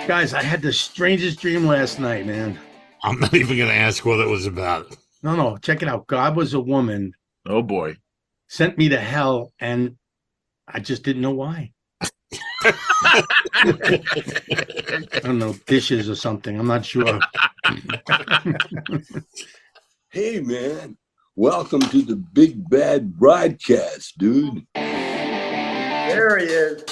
Guys, I had the strangest dream last night, man. I'm not even going to ask what it was about. No, check it out. God was a woman, Oh boy. sent me to hell, and I just didn't know why. I don't know, dishes or something. I'm not sure. Hey, man. Welcome to the Big Bad Broadcast, dude. There he is.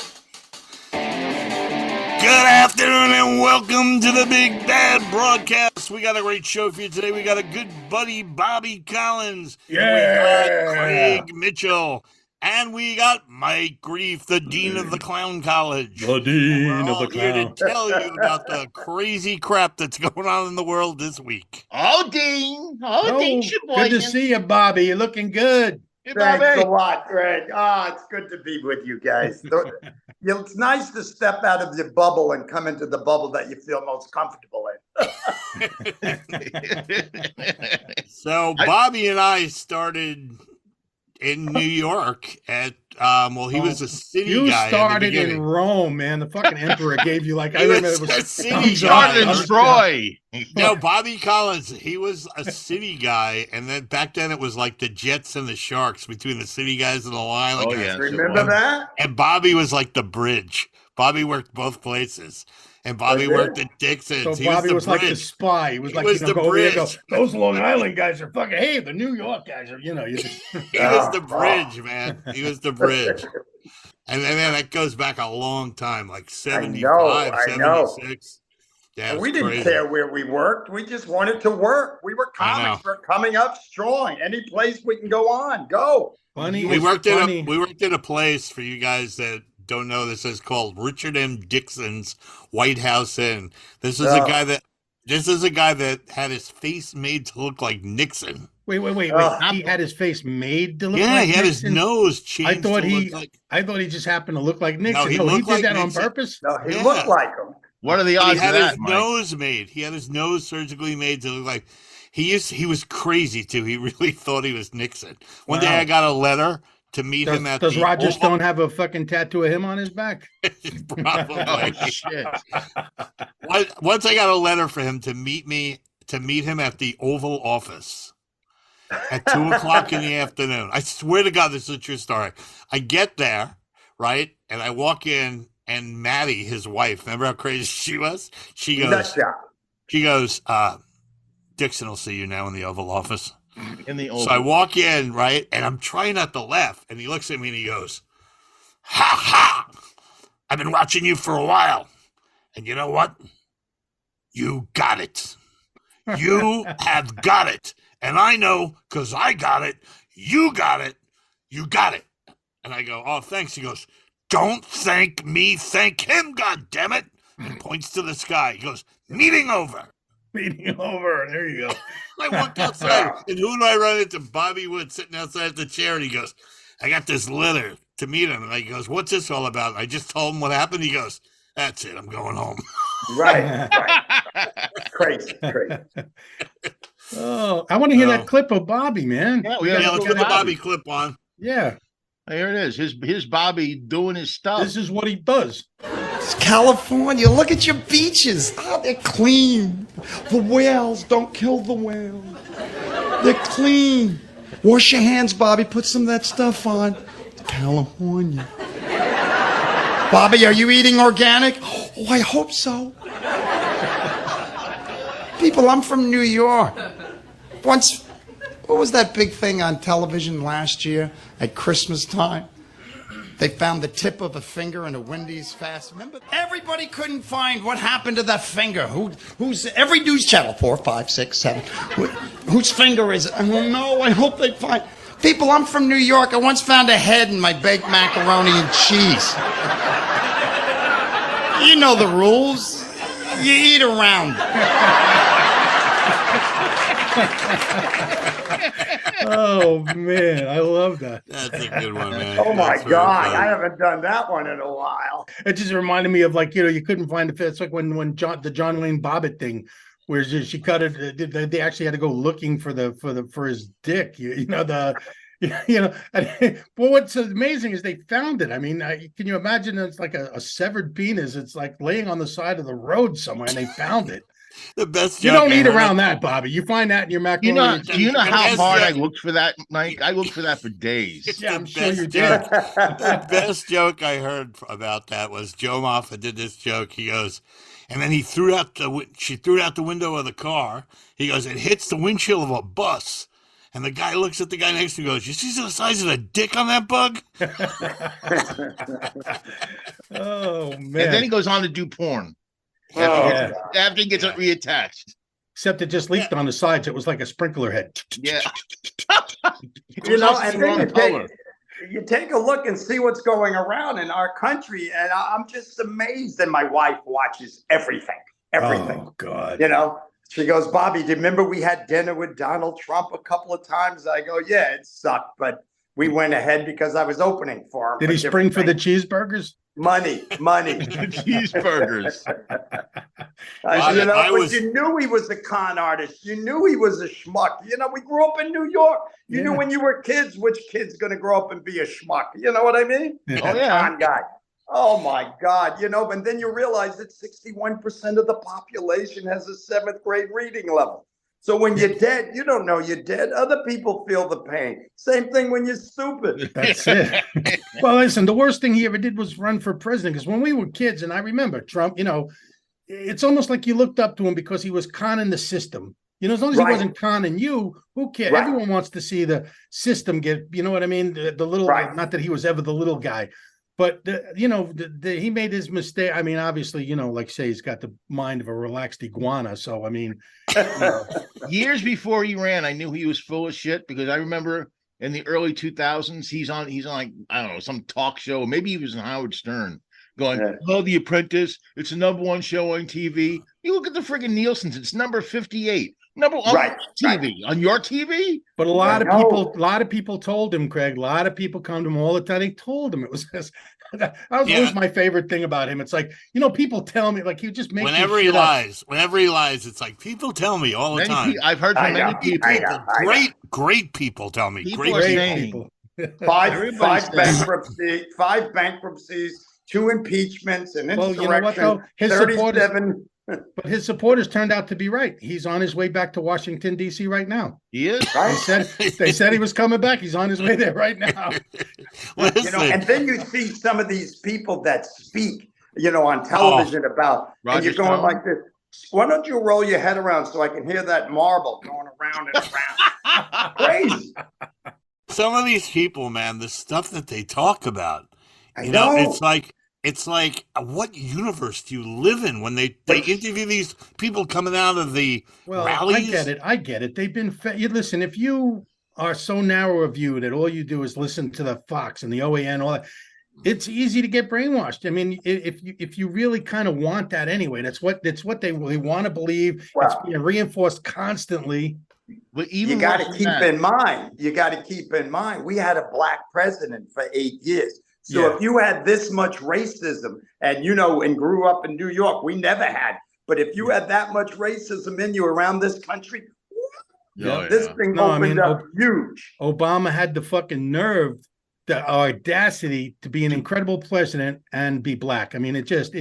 Good afternoon and welcome to the Big Bad Broadcast. We got a great show for you today. We got a good buddy, Bobby Collins. Yeah. We got Craig Mitchell. And we got Mike Grief, the Dean of the Clown College. The Dean We're all here to tell you about the crazy crap that's going on in the world this week. Oh, Dean. Oh, Dean, Good to see you, Bobby. You're looking good. Hey, Thanks Bobby. a lot, Greg. It's good to be with you guys. It's nice to step out of your bubble and come into the bubble that you feel most comfortable in. So Bobby and I started in New York at he was a city You guy. started in Rome, man. The fucking emperor gave you like I He remember was it a was city He started in guy. Troy. No, Bobby Collins, he was a city guy, and then back then it was like the Jets and the Sharks between the city guys and the Long Island Oh, guys. yeah. Remember that? And Bobby was like the bridge. Bobby worked both places. And Bobby Oh, yeah? worked at Dixon's. So He Bobby was the like the bridge. spy. He was He like, was you know, the go over there and go, bridge. those Long Island guys are fucking, hey, the New York guys are, you know. You just, He was the bridge, man. He was the bridge. And then that goes back a long time, like 75, I know. 76. Yeah, We it's didn't crazy. care where we worked. We just wanted to work. We were I comics. know. We're coming up strong. Any place we can go on, go. funny. We it's worked funny. in a place for you guys that don't know this is called Richard M. Dixon's White House Inn. This is Oh. a guy that had his face made to look like Nixon. Wait. Oh. He had his face made to look Yeah, like he had his Nixon? nose changed. I thought to he- look like, I thought he just happened to look like Nixon. he No, he looked did like that Nixon. on purpose. No, he Yeah. looked like him. What are the but he odds of had that, his Mike? nose made. He had his nose surgically made to look like he was crazy too. He really thought he was Nixon. One day Wow. I got a letter to meet him at Does the Roger Oval- Stone have a fucking tattoo of him on his back? Probably. Oh, shit. Once I got a letter for him to meet him at the Oval Office at 2:00 in the afternoon. I swear to God, this is a true story. I get there, right, and I walk in, and Maddie, his wife, remember how crazy she was? She goes, Dixon will see you now in the Oval Office. In the So I walk in, right, and I'm trying not to laugh, and he looks at me and he goes, "Ha ha! I've been watching you for a while, and you know what? You got it. You have got it, and I know because I got it. You got it. You got it." And I go, "Oh, thanks." He goes, "Don't thank me, thank him. God damn it!" And points to the sky. He goes, "Meeting over." Meeting over. There you go. I walk outside, and who do I run into? Bobby Wood sitting outside the chair, and he goes, "I got this letter to meet him." And I goes, "What's this all about?" And I just told him what happened. He goes, "That's it. I'm going home." Right. Crazy. Oh, I want to hear Oh. that clip of Bobby, man. Yeah, we Yeah, gotta let's go put the to Bobby clip on. Yeah, Here it is. His Bobby doing his stuff. this is what he does. It's California. Look at your beaches. Oh, they're clean. The whales don't kill the whale. They're clean. Wash your hands, Bobby. Put some of that stuff on. California. Bobby, are you eating organic? Oh, I hope so. People, I'm from New York. Once, what was that big thing on television last year at Christmas time? They found the tip of a finger in a Wendy's fast. Remember? Everybody couldn't find what happened to that finger. Who's every news channel? 4, 5, 6, 7. Whose finger is it? I don't know. I hope they find. People, I'm from New York. I once found a head in my baked macaroni and cheese. You know the rules. You eat around it. Oh man, I love that. That's a good one, man. Oh my That's very God. funny. I haven't done that one in a while. It just reminded me of, like, you know, you couldn't find the. It's like when the John Wayne Bobbitt thing, where she cut it. They actually had to go looking for his dick. You know, You know, but what's amazing is they found it. I mean, can you imagine? It's like a severed penis. It's like laying on the side of the road somewhere, and they found it. The best. You joke don't I eat heard- around that, Bobby. You find that in your macaroni. Do you know how Yes, hard yeah. I looked for that, Mike? I looked for that for days. It's Yeah, the I'm sure best you joke. did. The best joke I heard about that was Joe Moffat did this joke. He goes, and then she threw it out the window of the car. He goes, it hits the windshield of a bus. And the guy looks at the guy next to him and goes, you see the size of the dick on that bug? Oh man! And then he goes on to do porn Oh, Yeah. after he gets it reattached. Except it just leaked on the sides. It was like a sprinkler head. Yeah. you know, and then wrong color. you take a look and see what's going around in our country, and I'm just amazed. And my wife watches everything. Oh God! You know, she goes, Bobby, do you remember we had dinner with Donald Trump a couple of times? I go, yeah, it sucked, but we went ahead because I was opening for him. Did he spring for the cheeseburgers? money? Cheeseburgers. You know, I but was- you knew he was a con artist. You knew he was a schmuck. You know, we grew up in New York. You knew Yeah. when you were kids which kid's going to grow up and be a schmuck. You know what I mean? Oh yeah. Con guy. Oh my God. You know, and then you realize that 61% of the population has a 7th grade reading level. So when you're dead, you don't know you're dead. Other people feel the pain. Same thing when you're stupid. That's it. Well, listen, the worst thing he ever did was run for president. Because when we were kids, and I remember Trump, you know, it's almost like you looked up to him because he was conning the system. You know, as long as Right. he wasn't conning you, who cares? Right. Everyone wants to see the system get, you know what I mean? The little, Right. not that he was ever the little guy, but you know, he made his mistake. I mean, obviously, you know, like say he's got the mind of a relaxed iguana. So, I mean, you know, Years before he ran, I knew he was full of shit because I remember in the early 2000s, he's on like, I don't know, some talk show. Maybe he was in Howard Stern going, Yeah. oh, The Apprentice. It's the #1 show on TV. You look at the friggin' Nielsen's, it's number 58. Number on Right, TV. On your TV? but a lot of I know. people told him, Craig, a lot of people come to him all the time. They told him it was just, that was Yeah. always my favorite thing about him. It's like, you know, people tell me like, you just make Whenever he lies, it's like people tell me all the Many time. I've heard I from many know, people. I know. Great people tell me. People Great are Great saying- people. Everybody's Five bankruptcies, 2 impeachments, an Well, insurrection. you know what though? His supporters, 37. but his supporters turned out to be right. He's on his way back to Washington D.C. right now. He is. They Right? said he was coming back. He's on his way there right now. Listen, You know, and then you see some of these people that speak, you know, on television about, and Roger you're going Stone? like this. Why don't you roll your head around so I can hear that marble going around and around? Crazy. some of these people, man, the stuff that they talk about, I you know, know. it's like what universe do you live in when they interview these people coming out of the Well, rallies? I get it. They've been you listen, if you are so narrow a view that all you do is listen to the Fox and the OAN, all that, it's easy to get brainwashed. I mean, if you really kind of want that anyway, that's what they want to believe. It's Wow. being reinforced constantly. But even You got worse to than keep that, in mind. You got to keep in mind. We had a black president for 8 years. So Yeah. if you had this much racism, and you know, and grew up in New York, we never had. But if you had that much racism in you around this country, Oh, this yeah. thing No, I opened mean, up huge. Obama had the fucking nerve, the audacity to be an incredible president and be black. I mean, it just,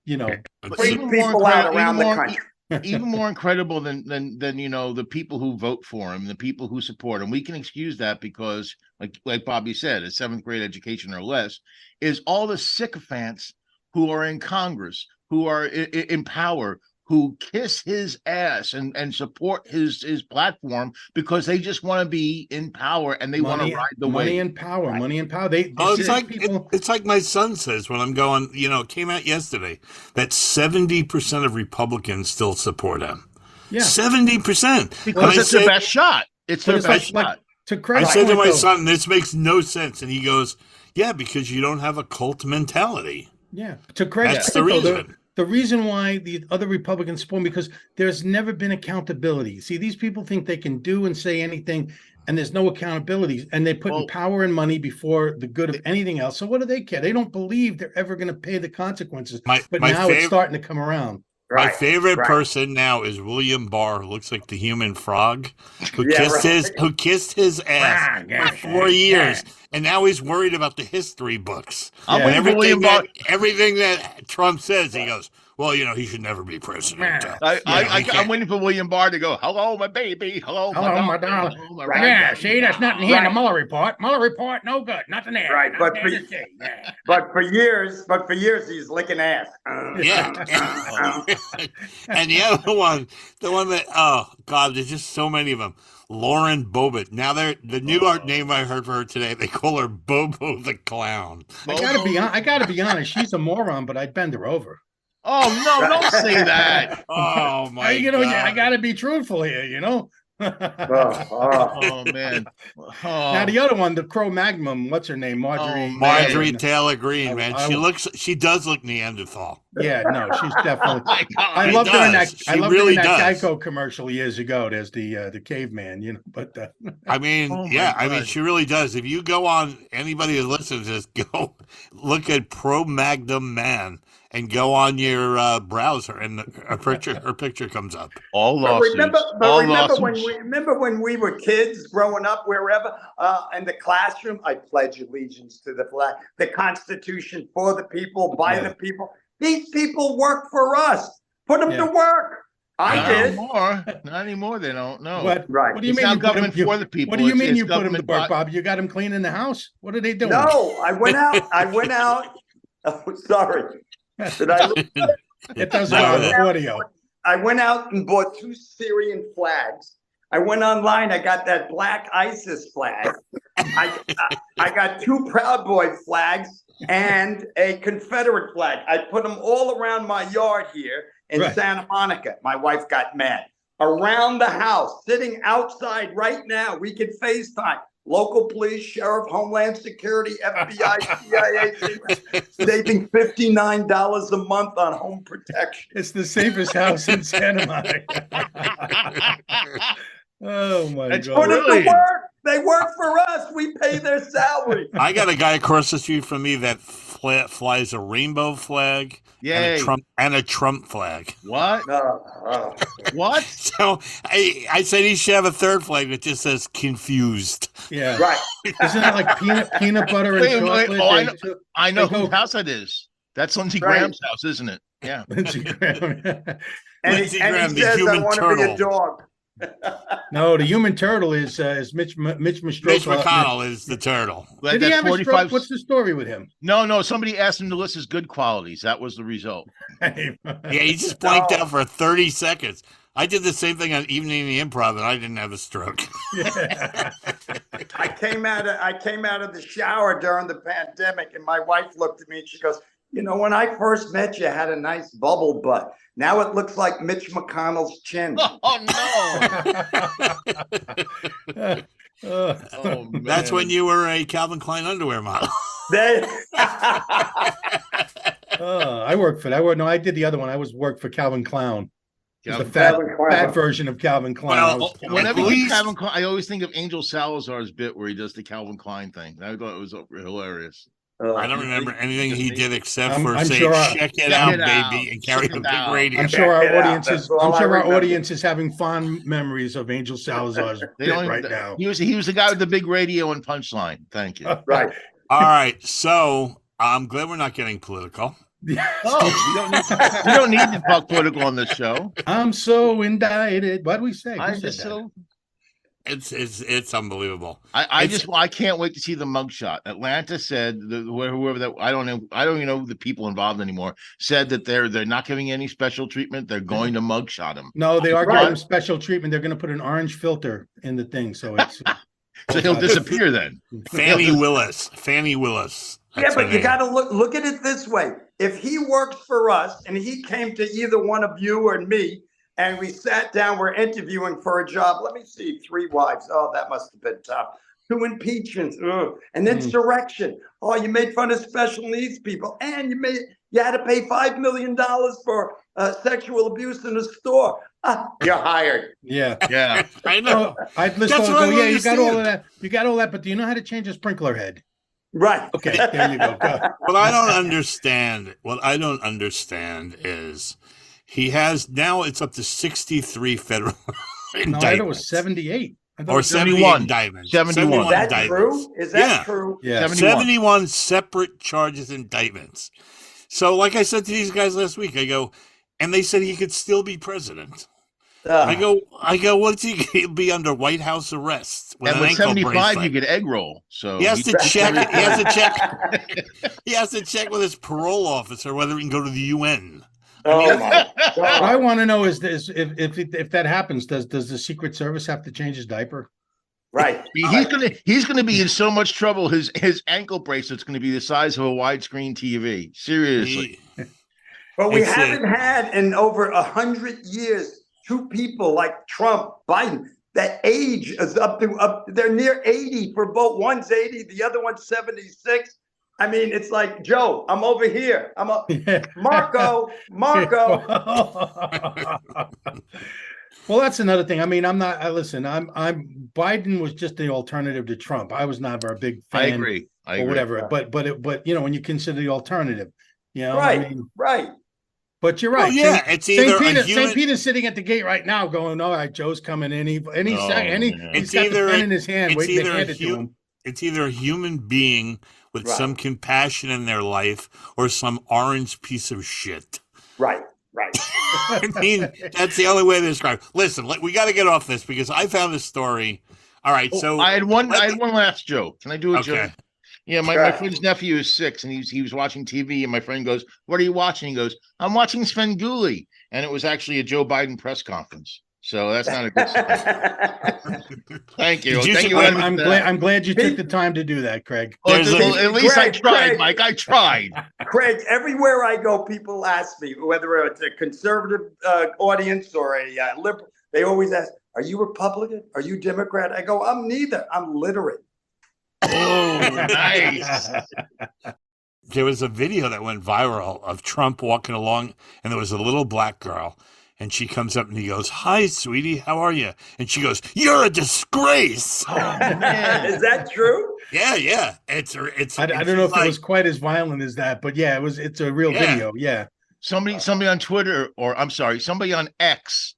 you know, But Freak even more people out incredible- around the even more- country. even more incredible than you know the people who vote for him, the people who support him. We can excuse that because, like Bobby said, a 7th grade education or less is all the sycophants who are in Congress, who are in power, who kiss his ass and support his platform because they just want to be in power and they want to ride the money wave. and power, money and power. They Oh, see it's like people. it's like my son says when I'm going. You know, it came out yesterday that 70% of Republicans still support him. Yeah. 70%. Because it's their best shot. It's But their it's best like shot. to I Craig's said to point, my though- son, "This makes no sense," and he goes, "Yeah, because you don't have a cult mentality. Yeah, to Craig's That's the point, though, reason." The reason why the other Republicans spawn because there's never been accountability. See, these people think they can do and say anything, and there's no accountability, and they put Well- power and money before the good of anything else. So what do they care? They don't believe they're ever going to pay the consequences. My But my now it's favorite starting to come around. My favorite right. person now is William Barr, who looks like the human frog, who Yeah, kissed his ass for 4 years, and now he's worried about the history books. I'm Yeah. waiting for William Barr. Everything that Trump says, he goes, well, he should never be president. I'm waiting for William Barr to go, hello, my baby. Hello, my darling. Hello, my Right. Yeah, see, there's nothing here in the Right. Mueller report. Mueller report, no good. Nothing there. Right, Nothing but there for- to see. Yeah. But for years, he's licking ass. Yeah. And the other one, the one that, oh, God, there's just so many of them. Lauren Bobbitt. Now the new art name I heard for her today, they call her Bobo the Clown. I gotta be honest. She's a moron, but I'd bend her over. Oh, no, don't say that. Oh, my God. I gotta be truthful here. Oh, man. Oh. Now the other one, the Cro-Magnon, what's her name? Marjorie. Marjorie Taylor Greene, I- man. I- She does look Neanderthal. Yeah, no, she's definitely. My God. I She loved her in that. does. I She loved her really in that does. Geico commercial years ago. There's the caveman, but I mean, Oh, my yeah, I mean, God. she really does. If you go on, anybody who listens to this, go look at Pro Magnum Man and go on your browser, and her picture comes up. All But lawsuits. remember lawsuits. when we were kids growing up, wherever in the classroom, I pledge allegiance to the flag, the Constitution, for the people, by Yeah. the people. These people work for us. Put them Yeah. to work. I Not did. anymore. Not anymore. They don't know. what? Right. What do you It's mean? not You put 'em- government you- for the people. What do you It's- mean it's you put them to government work, by- Bob? You got them cleaning the house? What are they doing? No, I went out. Oh, sorry. Did I? It doesn't No, on no. the audio. I went out and bought 2 Syrian flags. I went online. I got that black ISIS flag. I got 2 Proud Boy flags and a Confederate flag. I put them all around my yard here in Right. Santa Monica. My wife got mad. Around the house, sitting outside right now, we can FaceTime. Local police, sheriff, Homeland Security, FBI, CIA, saving $59 a month on home protection. It's the safest house in Santa Monica. Oh my That's god! Put them Really? to work. They work for us. We pay their salary. I got a guy across the street from me that flies a rainbow flag Yay. and a Trump flag. What? Oh. What? So I said he should have a third flag that just says confused. Yeah, Right. isn't that like peanut butter and Wait, wait, chocolate? oh, I They know. took- I know They go- whose house that is. That's Lindsey Right. Graham's house, isn't it? Yeah. Lindsey Graham. And Lindsey he, and Graham, he the says, I human want to be a turtle. dog. No, the human turtle is Mitch Mitch Mostroka. McConnell is the turtle. But Did he that's have a 45 stroke? What's the story with him? No, somebody asked him to list his good qualities. That was the result. Yeah, he just blanked No. out for 30 seconds. I did the same thing on Evening in the Improv, and I didn't have a stroke. I came out of the shower during the pandemic, and my wife looked at me and she goes, when I first met you, you had a nice bubble butt. Now it looks like Mitch McConnell's chin. Oh no! Oh man. That's when you were a Calvin Klein underwear model. They- I worked for that. No, I did the other one. I worked for Calvin Clown. It was the Calvin fat, Klein. fat version of Calvin Klein. I Well, was Calvin Whenever Klein. you think Calvin Klein, I always think of Angel Salazar's bit where he does the Calvin Klein thing. I thought it was hilarious. I don't remember anything he did except I'm- for I'm saying sure "check it Check out, it out. baby," and carry Check the it big out. radio. I'm sure our Check it out. audience That's is. all I'm I sure our remember. audience is having fond memories of Angel Salazar's They bit don't right even, now. He was the guy with the big radio and punchline. Thank you. Right. All right, so I'm glad we're not getting political. Oh, we don't need to talk political on this show. I'm so indicted. What do we say? Who I'm said just that? so. It's unbelievable. I can't wait to see the mugshot. Atlanta said whoever that I don't even know the people involved anymore said that they're not giving any special treatment. They're going to mugshot him, No, they are Right. giving him special treatment. They're going to put an orange filter in the thing, so it's. so he'll disappear then. Fannie Willis. Yeah, That's her but you name. got to look at it this way. If he works for us and he came to either one of you or me, and we sat down, we're interviewing for a job. Let me see, 3 wives. Oh, that must have been tough. 2 impeachments. Ugh. An insurrection. Oh, you made fun of special needs people, and you had to pay $5 million for sexual abuse in a store. You're hired. Yeah. Yeah. I know. I'd listen. That's To what I go, yeah, you got all of understand. that. You got all that, but do you know how to change a sprinkler head? Right. Okay, there you go. Go. What I don't understand is He has now. It's up to 63 federal No, I indictments. thought it was 78. I thought it or was 71 indictments. 71. Is that indictments. true? Is that Yeah. true? Yeah. 71 separate charges, indictments. So, like I said to these guys last week, I go, and they said he could still be president. I go, what's he'll be under White House arrest with And an with ankle 75, bracelet. you get egg roll. So He has to check. check. He has to check. He has to check with his parole officer whether he can go to the UN. Oh my What I God. want to know is this: if that happens, does the Secret Service have to change his diaper? Right. He's gonna be in so much trouble. His ankle bracelet's gonna be the size of a widescreen TV. Seriously. But we It's, haven't had in over 100 years two people like Trump, Biden, that age is they're near 80 for both. One's 80, the other one's 76. I mean, it's like, Joe, I'm over here. Marco. Well, that's another thing. I mean, listen, Biden was just the alternative to Trump. I was never a big fan I agree. or whatever. But when you consider the alternative, Right, I mean, right. but you're right. Well, yeah, it's either a human. St. Peter's sitting at the gate right now, going, "All right, Joe's coming in." He's man. It's got either the pen in his hand, it's waiting to either hand a it to him. It's either a human being with Right. some compassion in their life or some orange piece of shit. Right. I mean, that's the only way to describe it. Listen, we got to get off this because I found this story. All right, so I had one last joke. Can I do a joke? okay. Yeah, my Sure. friend's nephew is 6 and he was watching TV and my friend goes, "What are you watching?" He goes, "I'm watching Svengoolie." And it was actually a Joe Biden press conference. So that's not a good sign. Thank you. Did you Thank see- you. I'm glad you took the time to do that, Craig. Well, There's a- at least I Greg, tried, Greg. Mike. I tried. Craig, everywhere I go, people ask me, whether it's a conservative audience or a liberal, they always ask, "Are you Republican? Are you Democrat?" I go, "I'm neither. I'm literate." Oh, nice. There was a video that went viral of Trump walking along, and there was a little black girl, and she comes up and he goes, "Hi, sweetie, how are you?" And she goes, "You're a disgrace." Oh, man. Is that true? Yeah. It's. I don't know if it was quite as violent as that, but yeah, it's a real Yeah. video. Yeah. Somebody on Twitter, or I'm sorry, somebody on X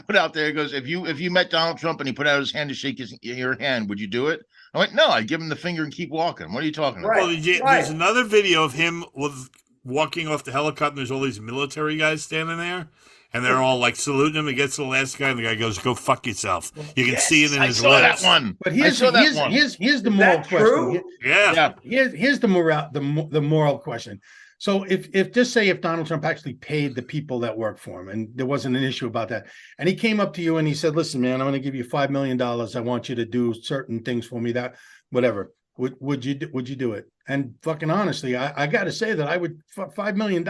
put out there, goes, if you met Donald Trump and he put out his hand to shake your hand, would you do it? I went, "No, I'd give him the finger and keep walking." What are you talking about? Right. Well, there's another video of him walking off the helicopter. There's all these military guys standing there, and they're all like saluting him. He gets to the last guy, and the guy goes, "Go fuck yourself." You can see it in I his saw lips. that one. But I here's saw that one. here's the Is moral that question. true? Yeah. Yeah. Here's the moral question. So if just say if Donald Trump actually paid the people that work for him and there wasn't an issue about that, and he came up to you and he said, "Listen, man, I'm going to give you $5 million. I want you to do certain things for me, that whatever." Would you do it? And fucking honestly, I got to say that I would. $5 million.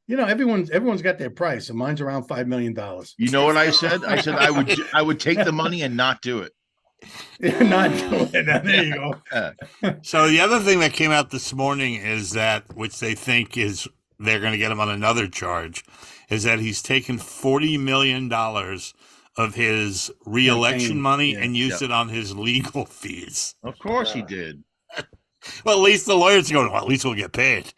Everyone's got their price, and mine's around $5 million. You know what I said? I said I would take the money and not do it. Not doing it. Now, there you go. So the other thing that came out this morning is that, which they think is they're going to get him on another charge, is that he's taken $40 million of his reelection Campaign, money yeah. and used it on his legal fees. Of course he did. Well, at least the lawyers are going, "Well, at least we'll get paid."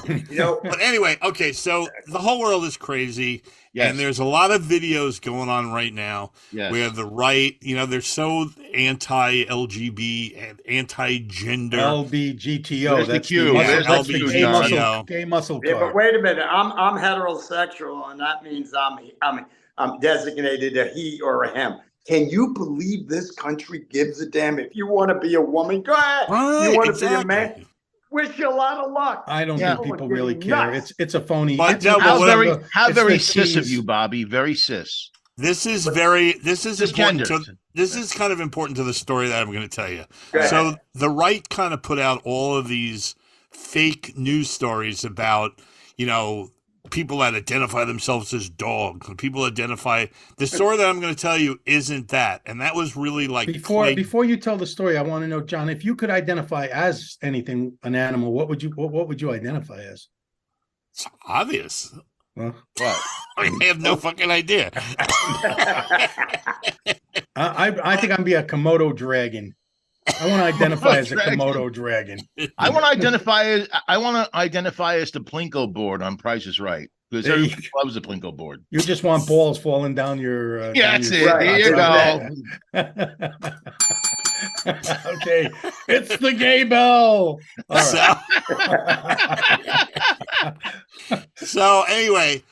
You know, But anyway, okay, so the whole world is crazy. Yes. And there's a lot of videos going on right now Yes. where the right, they're so anti-LGBT and anti-gender. LBGTO. Where's the That's Q? Where's that's the the Q, gay John? muscle, gay muscle yeah, card. but wait a minute. I'm heterosexual, and that means I'm designated a he or a him. Can you believe this country gives a damn? If you want to be a woman, go ahead. Right, You want to exactly. be a man? Wish you a lot of luck. I don't Yeah. think people Getting really care. nuts. It's a phony. But it's no, a- but How what very it's very the cis of tease. you, Bobby. Very cis. This is important Cisgender. this is kind of important to the story that I'm going to tell you. Go ahead. So the right kind of put out all of these fake news stories about, people that identify themselves as dogs, and people identify. The story that I'm going to tell you isn't that, and that was really like Before you tell the story, I want to know, John, if you could identify as anything, an animal, what would you identify as? It's obvious. Well, What? I have no fucking idea. I think I'm gonna be a Komodo dragon. I want to identify as a Dragon. Komodo dragon. I want to identify as the Plinko board on Price is Right. because There you everybody loves the Plinko board. You just want balls falling down your. Yeah, down that's your- it. Right, There you go. Okay, it's the gay bell. All right. So anyway,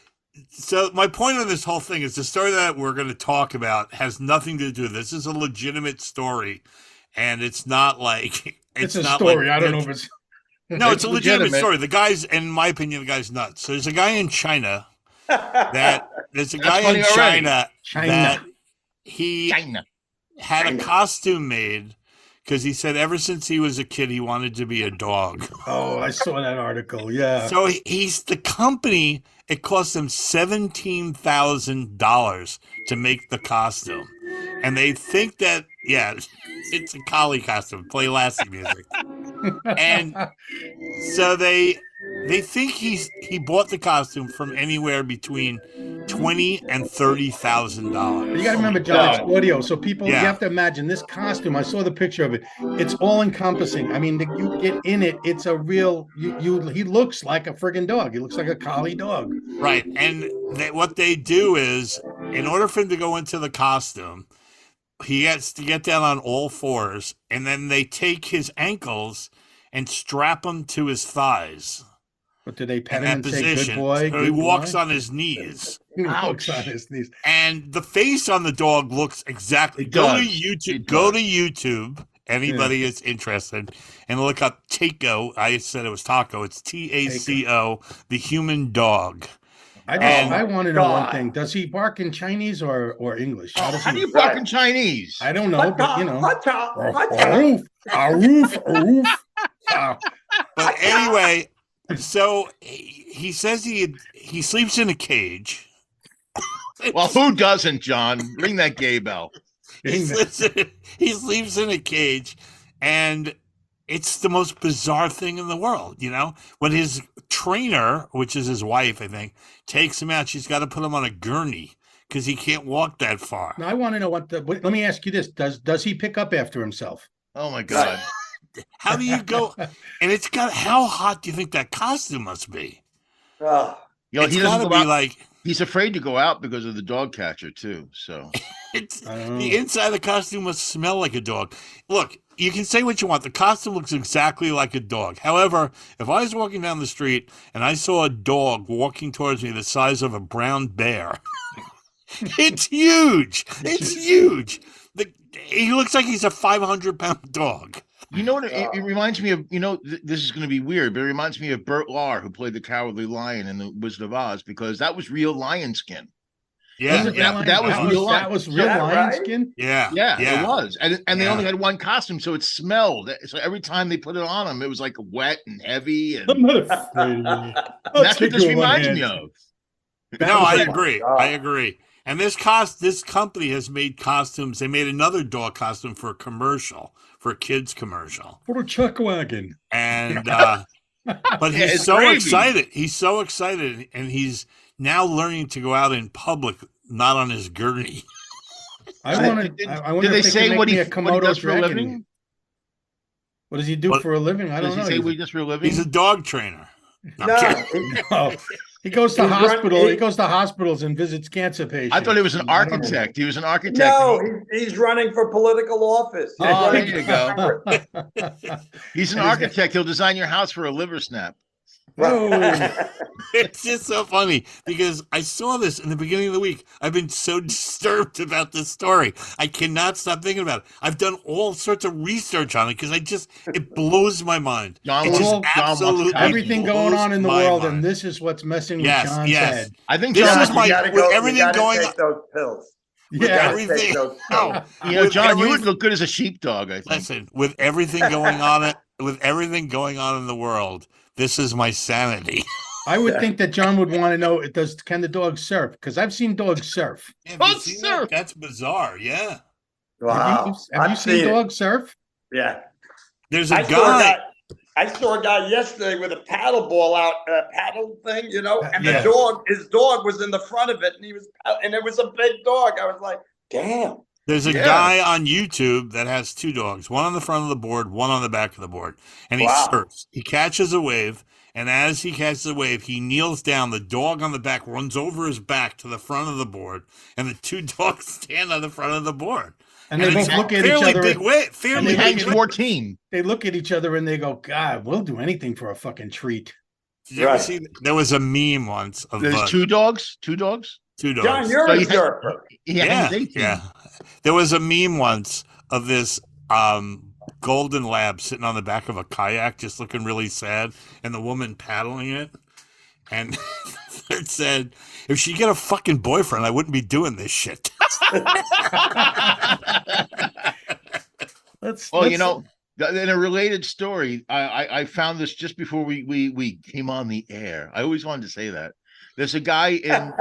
so my point on this whole thing is the story that we're going to talk about has nothing to do with this. This is a legitimate story, and it's not like It's a not story. like- I don't know if it's. No, it's a legitimate legitimate. story. The guy's, in my opinion, the guy's nuts. So there's a guy in China there's a That's guy funny in already. China that he China. had a costume made because he said ever since he was a kid he wanted to be a dog. Oh, I saw that article. Yeah. So he's the company. It cost them $17,000 to make the costume, and they think that it's a collie costume. Play Lassie music, and so they think he bought the costume from anywhere between $20,000 and $30,000. You got to remember, John, it's audio. So people, you Yeah. have to imagine this costume. I saw the picture of it. It's all encompassing. I mean, you get in it. It's a real. He looks like a friggin' dog. He looks like a collie dog. Right, and what they do is, in order for him to go into the costume, he has to get down on all fours, and then they take his ankles and strap them to his thighs But do they pet in him that and say, position. "Good boy"? So he good walks boy? on his knees, He walks Ouch. on his knees. and the face on the dog looks exactly. It Go to does. YouTube. It Go does. to YouTube. Anybody is interested, and look up Taco. I said it was Taco. It's TACO, the human dog. I want to know one God. thing. Does he bark in Chinese or English? How does How do he? you bark in Chinese? I don't know, but you know. Hot Aroof, aroof. But anyway, so he says he sleeps in a cage. Well, who doesn't, John? Ring that gay bell. He sleeps in a cage, and it's the most bizarre thing in the world, you know? When his trainer, which is his wife, I think, takes him out, she's got to put him on a gurney because he can't walk that far. Now, I want to know let me ask you this. Does he pick up after himself? Oh my God. How do you go? And it's got, how hot do you think that costume must be? Oh, You know, It's he got doesn't to go be out. like, He's afraid to go out because of the dog catcher too. So it's I don't the know. inside of the costume must smell like a dog. Look, you can say what you want. The costume looks exactly like a dog. However, if I was walking down the street and I saw a dog walking towards me the size of a brown bear, it's huge. It's huge. He looks like he's a 500-pound dog. you know what? It reminds me of. You know, this is going to be weird, but it reminds me of Burt Lahr, who played the Cowardly Lion in the Wizard of Oz, because that was real lion skin. Yeah, Was it yeah, lion- that was real lion. That was real that lion right? skin. yeah, Yeah, it was, and they Yeah. only had one costume, so it smelled. So every time they put it on him, it was like wet and heavy, and I'm not afraid of you. that's I'll what take this you on one reminds hand. me of. No, I my agree. God. I agree. And this company has made costumes. They made another dog costume for a commercial, for a kids commercial. For a chuck wagon. And but Yeah, he's it's so gravy. excited. He's so excited, and he's now learning to go out in public, not on his gurney. I want Did- to. I wonder Did they if say can what make he me a Komodo does for a dragon. living? What does he do What- for a living? I Does don't he know. say He's- what he does for a living? He's a dog trainer. No, I'm no, kidding. Oh, he goes to He's run- hospital. he- He goes to hospitals and visits cancer patients. I thought he was an I don't know. architect. He was an architect. no, he's running for political office. He's Oh, running there you for go. Congress. He's an And he's got- architect. He'll design your house for a liver snap. Whoa. It's just so funny because I saw this in the beginning of the week. I've been so disturbed about this story. I cannot stop thinking about it. I've done all sorts of research on it because it blows my mind. John It wants- just John wants absolutely Everything going blows on in the my world, mind. and this is what's messing with Yes, John's yes. head. I think This John, is my- you gotta with go, everything you gotta going take on- those pills. You Yeah. gotta Everything- take those No. pills. you know, With John, you every- would look good as a sheepdog. I think. Listen, with everything going on in the world, this is my sanity. I would think that John would want to know: can the dog surf? Because I've seen dogs surf. Have Oh, you seen sir. that? That's bizarre. Yeah. Wow. Have you I've seen seen it. dogs surf? Yeah. There's a I saw a guy. guy. I saw a guy yesterday with a paddle ball out, paddle thing, you know, and Yeah. his dog was in the front of it, and it was a big dog. I was like, damn. There's a Yeah. guy on YouTube that has two dogs, one on the front of the board, one on the back of the board, and he Wow. surfs. He catches a wave And as he catches the wave, he kneels down. The dog on the back runs over his back to the front of the board, and the two dogs stand on the front of the board. And they it's both look at each fairly other. big wave. and Fairly He they big hangs wave. 14. They look at each other and they go, God, we'll do anything for a fucking treat. Did you ever Right. see? There was a meme once of There's two dogs. two dogs. John, you're So a he- jerker. He yeah, hangs 18. yeah. There was a meme once of this golden lab sitting on the back of a kayak, just looking really sad, and the woman paddling it. And it said, "If she get a fucking boyfriend, I wouldn't be doing this shit." Well, you know, in a related story, I found this just before we came on the air. I always wanted to say that. There's a guy in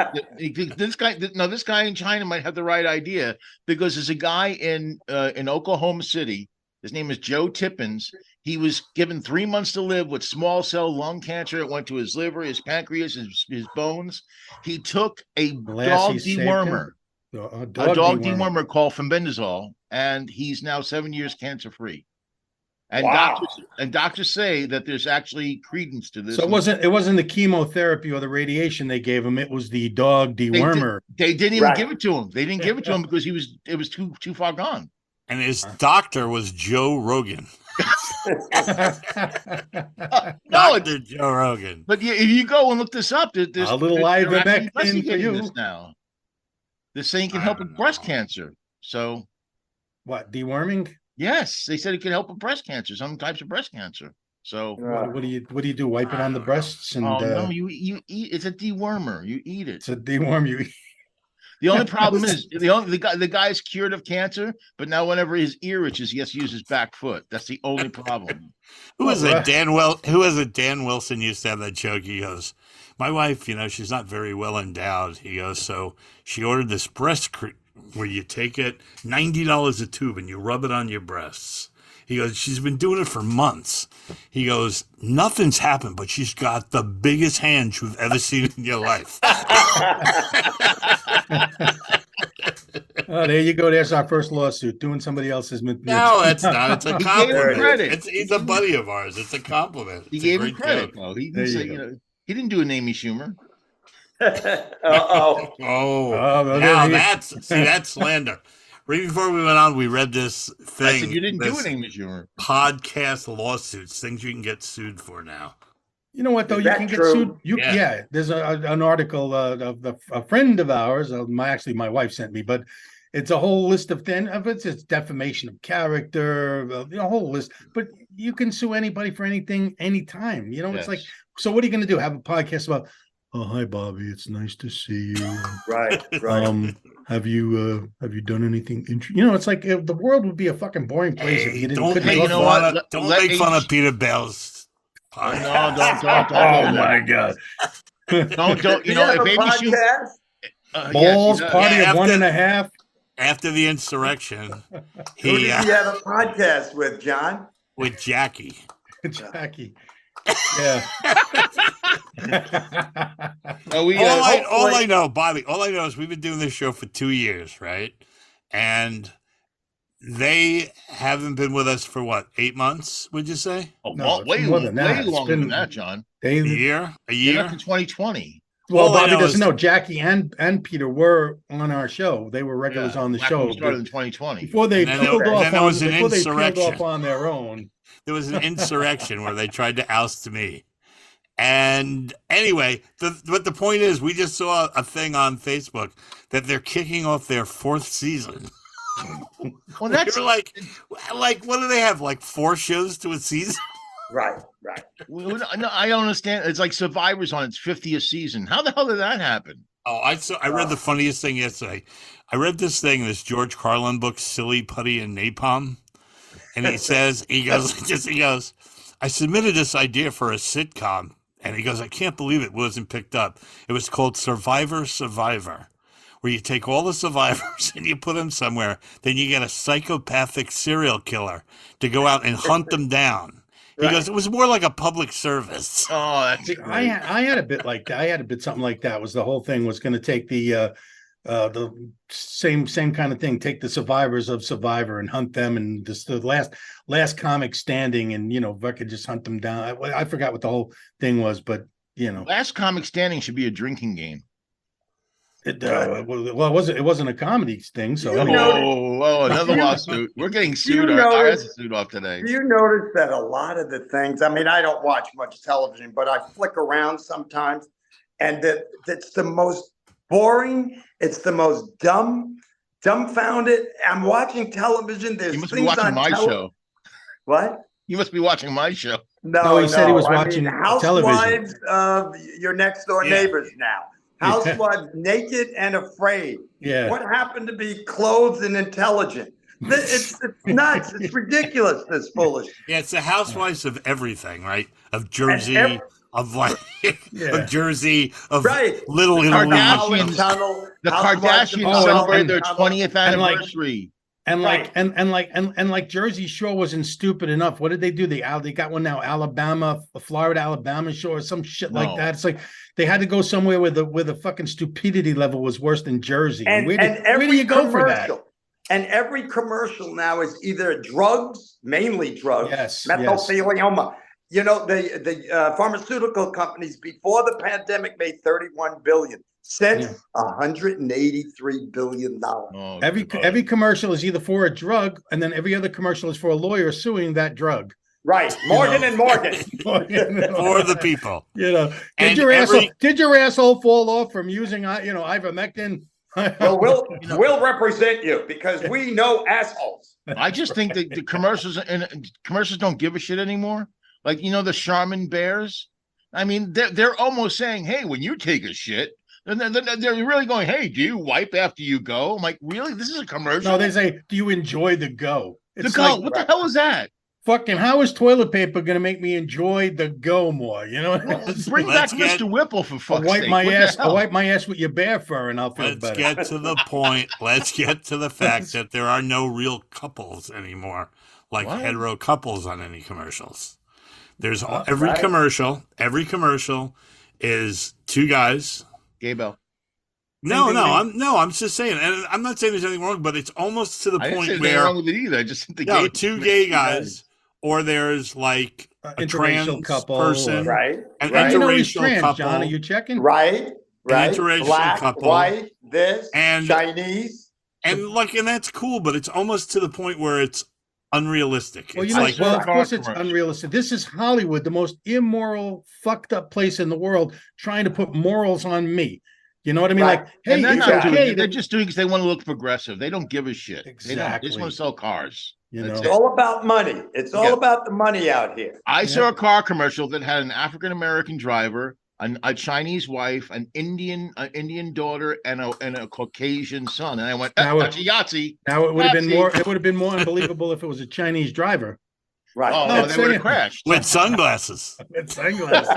this guy in China might have the right idea, because there's a guy in Oklahoma City. His name is Joe Tippins. He was given 3 months to live with small cell lung cancer. It went to his liver, his pancreas, his bones. He took a dog Lassie saved dewormer, him. a dog dewormer called fenbendazole, and he's now 7 years cancer free. And Wow. doctors say that there's actually credence to this. So it wasn't the chemotherapy or the radiation they gave him. It was the dog They dewormer. didn't even Right. give it to him. They didn't give it to him because it was too far gone. And his doctor was Joe Rogan. No, Dr. Joe Rogan. but if you go and look this up, there's A little they're actually ivermectin for investigating you. this now. They're saying it can I help don't with breast know. cancer. So What, deworming? yes, they said it can help with breast cancer, some types of breast cancer. So What do you do? Wipe it on the breasts and no, you eat. It's a dewormer. You eat it. it's a deworm you eat. The only problem is the guy's cured of cancer, but now whenever his ear itches, he has to use his back foot. That's the only problem. Who was it? right. Who was it? Dan Wilson used to have that joke. He goes, "My wife, she's not very well endowed." He goes, "So she ordered this breast cream where you take it $90 a tube and you rub it on your breasts." He goes, "She's been doing it for months." He goes, "Nothing's happened, but she's got the biggest hands you've ever seen in your life." Oh, there you go. There's our first lawsuit. Doing somebody else's. No, it's not. It's a He gave him compliment. credit. He's a buddy of ours. It's a compliment. He It's a gave him great credit, joke. though. He There didn't you say, go. he didn't do an Amy Schumer. Uh-oh. Oh, well, now there you- that's slander. Right before we went on, we read this thing. I said you didn't do this an Amy Schumer. podcast lawsuits, things you can get sued for now. You know what though? Is You that can get true? sued. Yeah. Yeah. There's an article of a friend of ours. My wife sent me, but it's a whole list of it's defamation of character, a whole list. But you can sue anybody for anything, anytime. It's like, Yes. so what are you going to do? Have a podcast about? Oh, hi Bobby. It's nice to see you. Right, right. Have you done anything interesting? It's like the world would be a fucking boring place if Hey, you didn't. don't couldn't make, talk you know about what? it. don't Let make fun Amy- of Peter Bell's podcast. No, don't. Oh my God! Don't. You have a If Amy Schumer, podcast? Balls, yes, party Yeah, of one after- and a half. After the insurrection, Who he did you have a podcast with, John? with Jackie. Jackie. Yeah. oh, we All I know, Bobby, all I know is we've been doing this show for 2 years, right? And they haven't been with us for what, 8 months, would you say? No, it's way more than that. way It's longer than been- that, John. A year? A You're year? up to 2020. Well, All I Bobby know doesn't is- know. Jackie and Peter were on our show. They were regulars on the Back when show we started in 2020. before they And then peeled there- off. then there was an Before they peeled insurrection. off on their own. There was an insurrection where they tried to oust me. And anyway, but the point is, we just saw a thing on Facebook that they're kicking off their 4th season. Well, that's You're like, what do they have? Like 4 shows to a season? Right, right. no, I don't understand. It's like Survivor's on its 50th season. How the hell did that happen? Oh, I read the funniest thing yesterday. I read this George Carlin book, Silly Putty and Napalm. And he goes, I submitted this idea for a sitcom. And he goes, I can't believe it wasn't picked up. It was called Survivor, where you take all the survivors and you put them somewhere. Then you get a psychopathic serial killer to go out and hunt them down. He Right. goes, it was more like a public service. Oh, that's See, I had a bit like that. I had a bit something like that. Was the whole thing was going to take the the same kind of thing. Take the survivors of Survivor and hunt them, and just the last comic standing, and if I could just hunt them down. I forgot what the whole thing was, but Last comic standing should be a drinking game. it wasn't a comedy thing. So You anyway. know- Another You- lawsuit. We're getting sued. You Our notice- ass is sued off today. Do you notice that a lot of the things, I mean, I don't watch much television, but I flick around sometimes, and that's the most boring, it's the most dumbfounded. I'm watching television, there's You must be things watching on my show. What? You must be watching my show. No, he said he was I mean, watching Housewives of your next door Yeah. neighbors now. Housewives naked and afraid. Yeah. What happened to be clothed and intelligent? It's nuts. It's ridiculous, this foolishness. Yeah, it's the housewives of everything, right? Of Jersey, ev- of like Yeah. of Jersey, of Right. Little Italy. Kardashians- Tunnel, The Housewives of Kardashians Oh, celebrate and- their Tunnel. 20th and like- anniversary. And Right. like Jersey Shore wasn't stupid enough. What did they do? They got one now, Florida, Alabama Shore, or some shit like No. that. It's like they had to go somewhere where the fucking stupidity level was worse than Jersey. And, where and do every you go for that? commercial, and every commercial now is either drugs, mainly drugs, Yes, mesothelioma. The pharmaceutical companies before the pandemic made 31 billion. Since Yeah. 183 billion dollars. Oh, Every God. commercial is either for a drug, and then every other commercial is for a lawyer suing that drug. Right, Morgan and Morgan. For the people. Did And your asshole fall off from using ivermectin? Well, we'll represent you because we know assholes. I just think that the commercials don't give a shit anymore. Like, the Charmin bears. I mean, they're almost saying, "Hey, when you take a shit," and then they're really going, "Hey, do you wipe after you go?" I'm like, really? This is a commercial? No, they say, "Do you enjoy the go?" the It's go. like, What the hell is that? fucking, how is toilet paper going to make me enjoy the go more? Bring back Let's get- Mr. Whipple for I'll fuck's wipe sake. my What the ass. hell? I'll wipe my ass with your bear fur, and I'll feel Let's better. get to the point. Let's get to the fact that there are no real couples anymore, like What? hetero couples on any commercials. There's Right. every commercial is two guys. Gay Bell. No, Ding, ding, I'm just saying, and I'm not saying there's anything wrong, but it's almost to the I didn't say point anything where wrong with it either. I just think the no, gay two gay guys, or there's like a Interracial trans couple, person, Right, an right, You know he's interracial trans, couple, John. Are you checking? right. interracial Black, couple. white, this, And- Chinese. and that's cool, but it's almost to the point where it's unrealistic. Well, It's you know, like, of course it's commercial. unrealistic. This is Hollywood, the most immoral, fucked up place in the world, trying to put morals on me. You know what I mean? Right. Like, hey, And they're it's not doing okay it. They're to, just doing it because they want to look progressive. They don't give a shit. They just Exactly. want to sell cars. you That's know. It's all about money. It's all Yeah. about the money out here. I saw a car commercial that had an African American driver, a Chinese wife, an Indian daughter, and a Caucasian son. And I went, Now that's a Yahtzee. Now it would have been Nazi. more. It would have been more unbelievable if it was a Chinese driver. Right. Oh, No, they would saying- have crashed. with sunglasses. With sunglasses.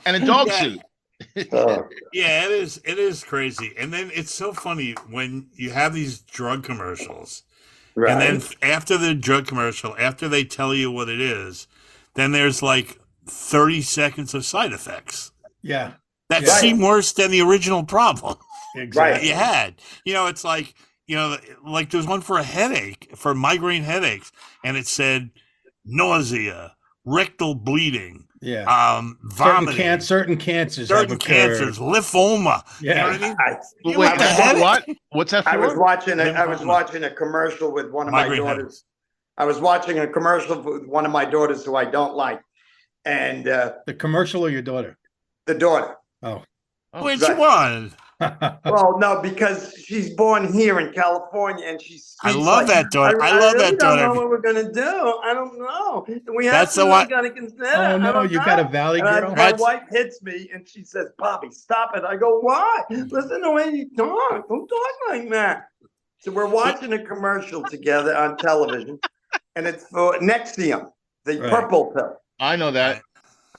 And a dog Yeah. suit. Oh. Yeah, it is crazy. And then it's so funny when you have these drug commercials. Right. And then after the drug commercial, after they tell you what it is, then there's like 30 seconds of side effects Yeah, that Right. seem worse than the original problem that exactly. you had. It's like, like there's one for a headache, for migraine headaches, and it said nausea, rectal bleeding, Yeah. vomiting, Certain cancers. certain have occurred. cancers, lymphoma. You know Yeah. what I mean? I, Wait, What the heck? what? What's that for? I was watching Lymphoma. a commercial with one of my Migraine daughters. headaches. I was watching a commercial with one of my daughters who I don't like, and The commercial or your daughter? the daughter. Which right. one? Well, no, because she's born here in California, and she's. I love that daughter. I love really that don't know daughter. what we're gonna do. I don't know. We have That's the to one- gotta consider. Oh I no, don't you know. got a valley And girl. my That's- wife hits me and she says, "Bobby, stop it." I go, "Why? Listen to the way you talk. Don't talk like that." So we're watching a commercial together on television, and it's for Nexium, the Right. purple pill. I know that.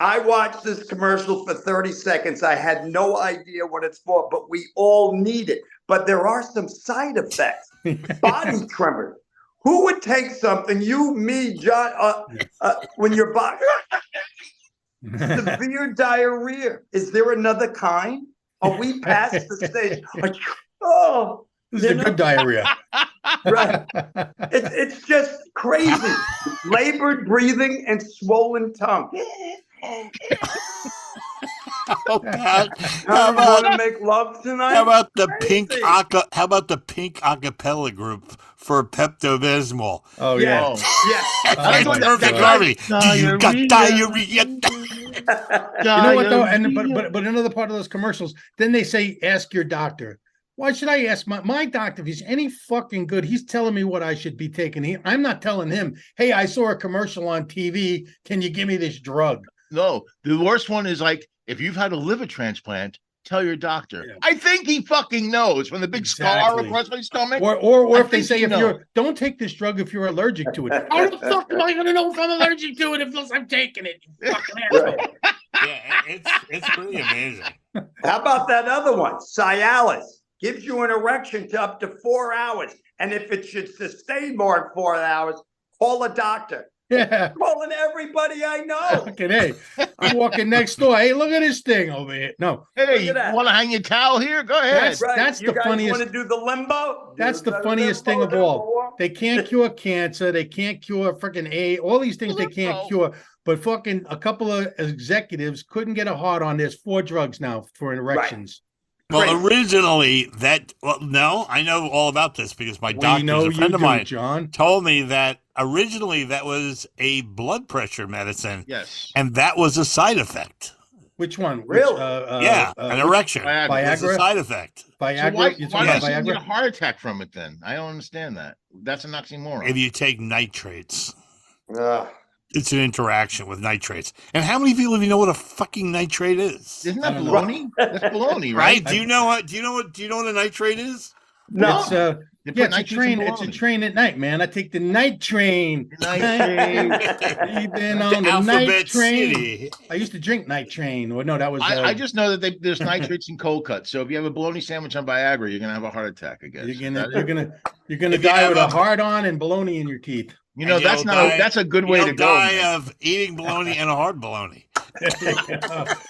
I watched this commercial for 30 seconds. I had no idea what it's for, but we all need it. But there are some side effects. Body tremor. Who would take something, you, me, John, when your body, severe diarrhea? Is there another kind? Are we past the stage? Like, oh, This is you the know? good diarrhea. Right. It's just crazy. Labored breathing and swollen tongue. Oh, God. How do you want to make love tonight? How about the pink Crazy. how about the pink acapella group for Pepto Bismol? Oh yeah. Yeah. Oh, It's my perfect God. harmony. You got diarrhea. You know what though? And but another part of those commercials, then they say, ask your doctor. Why should I ask my doctor if he's any fucking good? He's telling me what I should be taking. I'm not telling him, hey, I saw a commercial on TV. Can you give me this drug? No, the worst one is like if you've had a liver transplant, tell your doctor. Yeah. I think he fucking knows from the big scar Exactly. across my stomach. Or I if they think say you if know. you're don't take this drug if you're allergic to it. How the fuck am I gonna know if I'm allergic to it if I'm taking it? You fucking asshole. Yeah, it's pretty amazing. How about that other one? Cialis gives you an erection to up to 4 hours. And if it should sustain more than 4 hours, call a doctor. Yeah. Calling everybody I know. Fucking hey. I'm walking next door. Hey, look at this thing over here. No, Hey, Look you at that. want to hang your towel here? Go ahead. That's you the guys funniest- want to do the limbo? that's Do the funniest thing limbo of all. anymore? They can't cure cancer. They can't cure freaking AIDS. All these things they can't Limbo. cure. But fucking a couple of executives couldn't get a hard on. There's 4 drugs now for erections. Well, Crazy. originally no, I know all about this because my We doctor, know a you friend of do, mine, John. told me that originally that was a blood pressure medicine, Yes. and that was a side effect. Which one? Really? Which, An erection Viagra. was a Viagra? side effect. So Viagra? why You're talking why about does he get a Viagra? heart attack from it then? I don't understand that. That's an oxymoron. If you take nitrates, Ugh. it's an interaction with nitrates. And how many people even know what a fucking nitrate is? Isn't I that don't know. baloney? That's baloney, Right? right? Do you know what? Do you know what a nitrate is? No. It's They put yeah, it's a nitrates in train. It's a baloney. train at night, man. I take the night train. Night train. You've been The on the night Alphabet train. City. I used to drink night train. Or no, that was I just know that there's nitrates in cold cuts. So if you have a bologna sandwich on Viagra, you're gonna have a heart attack. I guess. you're gonna That- you're gonna If you die have with a a- hard on and bologna in your teeth. you know And that's you'll not. die- That's a good way You'll to go. die man. of eating bologna and a hard bologna.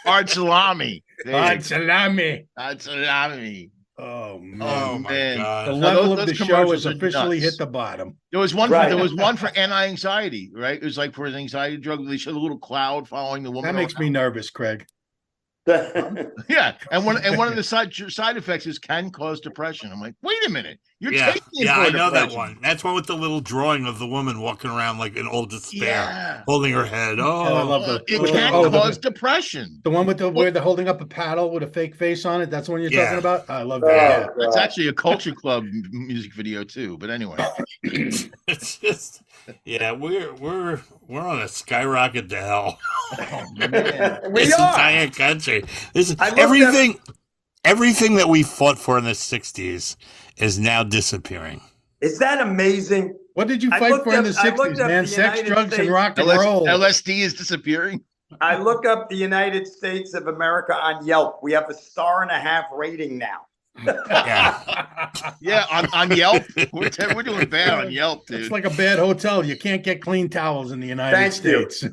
Hard salami. There you Hard go. salami. Hard salami. Oh man. Oh my man. The god! No, level those- of the those show has commercials are officially nuts. hit the bottom. There was one. Right. There was one for anti-anxiety. Right. It was like for an anxiety drug. They showed a little cloud following the woman. That makes me nervous, Craig. Yeah, and one of the side effects is can cause depression. I'm like, wait a minute, you're Yeah, taking it yeah, for I know that depression. one. That's one with the little drawing of the woman walking around like in old despair, Yeah, holding her head. Oh, I Oh, love the it can oh, cause depression. the one with the where they're holding up a paddle with a fake face on it. That's the one you're Yeah. talking about. I love Oh, that. That's God. actually a Culture Club music video too. But anyway, it's just, yeah, we're on a skyrocket to hell. oh, man. We This are. entire country. This I looked everything that we fought for in the '60s is now disappearing. Is that amazing? What did you I fight looked for in up- the I looked 60s, up man? the Sex, United drugs, and States- rock and roll. LSD is disappearing. I look up the United States of America on Yelp. We have a 1.5 rating now. Yeah, Yeah, on Yelp, we're doing bad on Yelp, It's dude. like a bad hotel. You can't get clean towels in the United Thank you. States.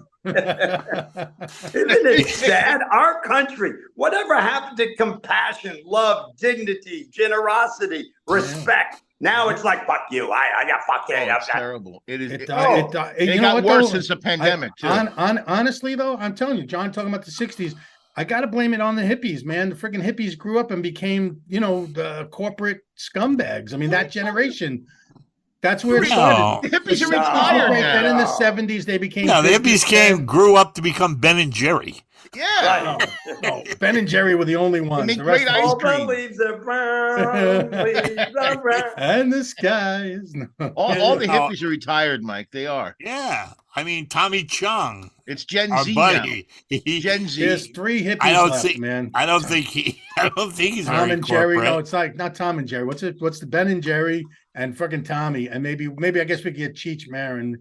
Isn't it sad? Our country, whatever happened to compassion, love, dignity, generosity, respect? Now it's like, fuck you. I got fuck you. Oh, I've it's got- terrible. It is. It, It, you know got what, worse though? since the pandemic too. Honestly, though, I'm telling you, John, talking about the 60s, I got to blame it on the hippies, man. The freaking hippies grew up and became, the corporate scumbags. I mean, that generation, that's where it started. The hippies are No. retired Right, then in now. the 70s, they became. no, the hippies businessmen. grew up to become Ben and Jerry. Yeah. Right. No, Ben and Jerry were the only ones. make The rest great of- ice All cream. the leaves are brown, leaves are brown. and the sky is. All the No. hippies are retired, Mike. They are. Yeah, I mean Tommy Chung, It's Gen our Z now. buddy. He, Gen Z. There's 3 hippies I don't left, see- man. I don't think he's Tom very and Jerry. corporate. No, it's like not Tom and Jerry. What's it? What's the Ben and Jerry and freaking Tommy? And maybe I guess we could get Cheech Marin.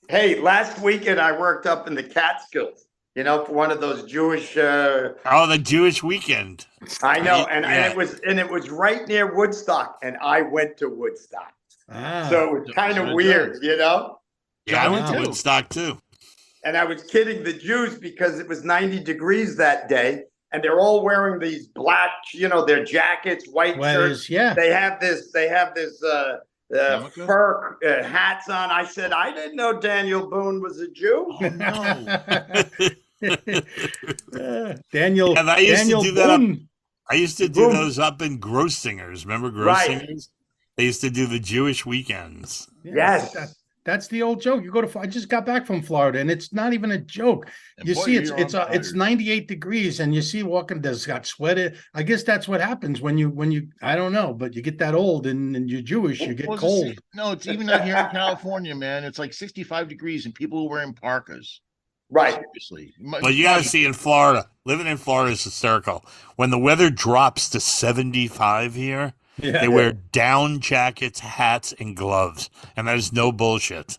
Hey, last weekend I worked up in the Catskills, for one of those Jewish. Oh, the Jewish weekend. I know, and Yeah. it was right near Woodstock, and I went to Woodstock, Ah, so it was kind so of it weird, does. Yeah, I went to Wow. Woodstock too. And I was kidding the Jews because it was 90 degrees that day, and they're all wearing these black, their jackets, white shirts. Sweaters, yeah. They have this Yarmulke? fur hats on. I said, I didn't know Daniel Boone was a Jew. Oh, no. Daniel. And I used to Daniel do that up- Boone. I used to do Boom. those up in Gross Singers. Remember Gross Right. Singers? They used to do the Jewish weekends. Yes. That's the old joke. You go to. I just got back from Florida, and it's not even a joke. And You boy, see, it's you're it's on it's fire. 98 degrees, and you see walking. There's got sweater. I guess that's what happens when you. I don't know, but you get that old, and you're Jewish. You get Well, it's cold. No, it's even out here in California, man. It's like 65 degrees and people are wearing parkas. Right. Seriously. But you got to see in Florida, living in Florida is hysterical. When the weather drops to 75 here, Yeah. they wear down jackets, hats, and gloves. And that is no bullshit.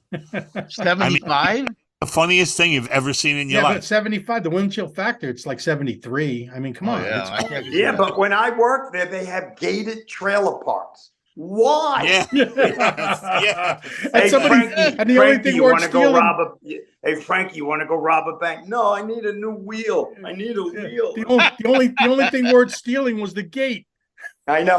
75? The funniest thing you've ever seen in your Yeah, but life. 75. The wind chill factor, it's like 73. I mean, come on. yeah, it's I cold. can't do Yeah, that. but when I worked there, they have gated trailer parks. Why? Yeah. Yeah. Hey, And somebody, Frankie, and the only Frankie, thing you worth want to go stealing. rob a? Hey, Frankie, you want to go rob a bank? No, I need a new wheel. I need a wheel. The only thing worth stealing was the gate. I know.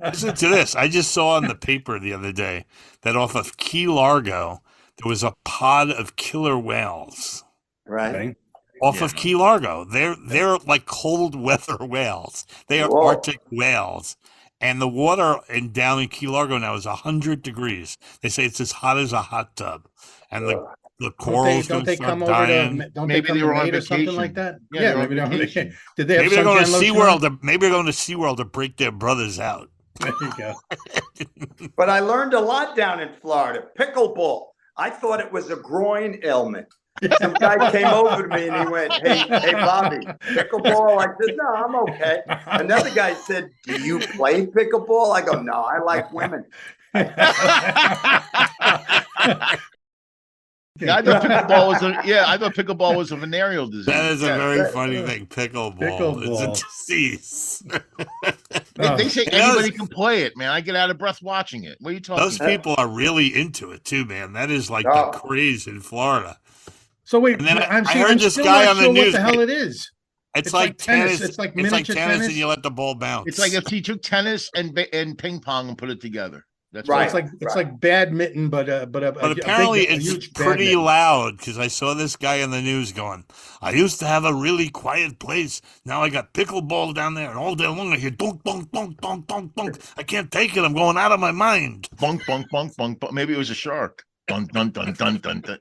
Listen to this. I just saw in the paper the other day that off of Key Largo, there was a pod of killer whales. Right. Off Yeah. of Key Largo. They're like cold weather whales. They are Whoa. Arctic whales. And the water down in Key Largo now is 100 degrees. They say it's as hot as a hot tub. And the Don't corals they going to come start over dying. to? Don't Maybe they come they to were on Maine or something like vacation. that? Yeah, they're on maybe they're on vacation. vacation. Did they have Maybe they're going to suntan lotion on? SeaWorld. Maybe they're going to SeaWorld to break their brothers out. There you go. But I learned a lot down in Florida. Pickleball. I thought it was a groin ailment. Some guy came over to me and he went, hey, Bobby, pickleball? I said, no, I'm okay. Another guy said, do you play pickleball? I go, no, I like women. I thought pickleball was a venereal disease. That is a Yeah. very funny thing. Pickleball. Pickleball. It's a disease. They say And anybody those- can play it, man. I get out of breath watching it. What are you talking Those about? people are really into it too, man. That is like Oh. the craze in Florida. So wait, And then I I'm heard this still guy not on the sure what news. the hell it is. It's It's like like tennis. tennis. It's like tennis, miniature tennis. and you let the ball bounce. It's like if you took tennis and ping pong and put it together. That's Right. right. It's like badminton, but But apparently a it's huge pretty badminton. loud because I saw this guy on the news going, I used to have a really quiet place. Now I got pickleball down there and all day long I hear dunk, dunk, dunk, dunk, dunk, dunk. I can't take it. I'm going out of my mind. Bunk, bunk, bunk, bunk, bunk. Maybe it was a shark. Dun, dun, dun, dun, dun, dun.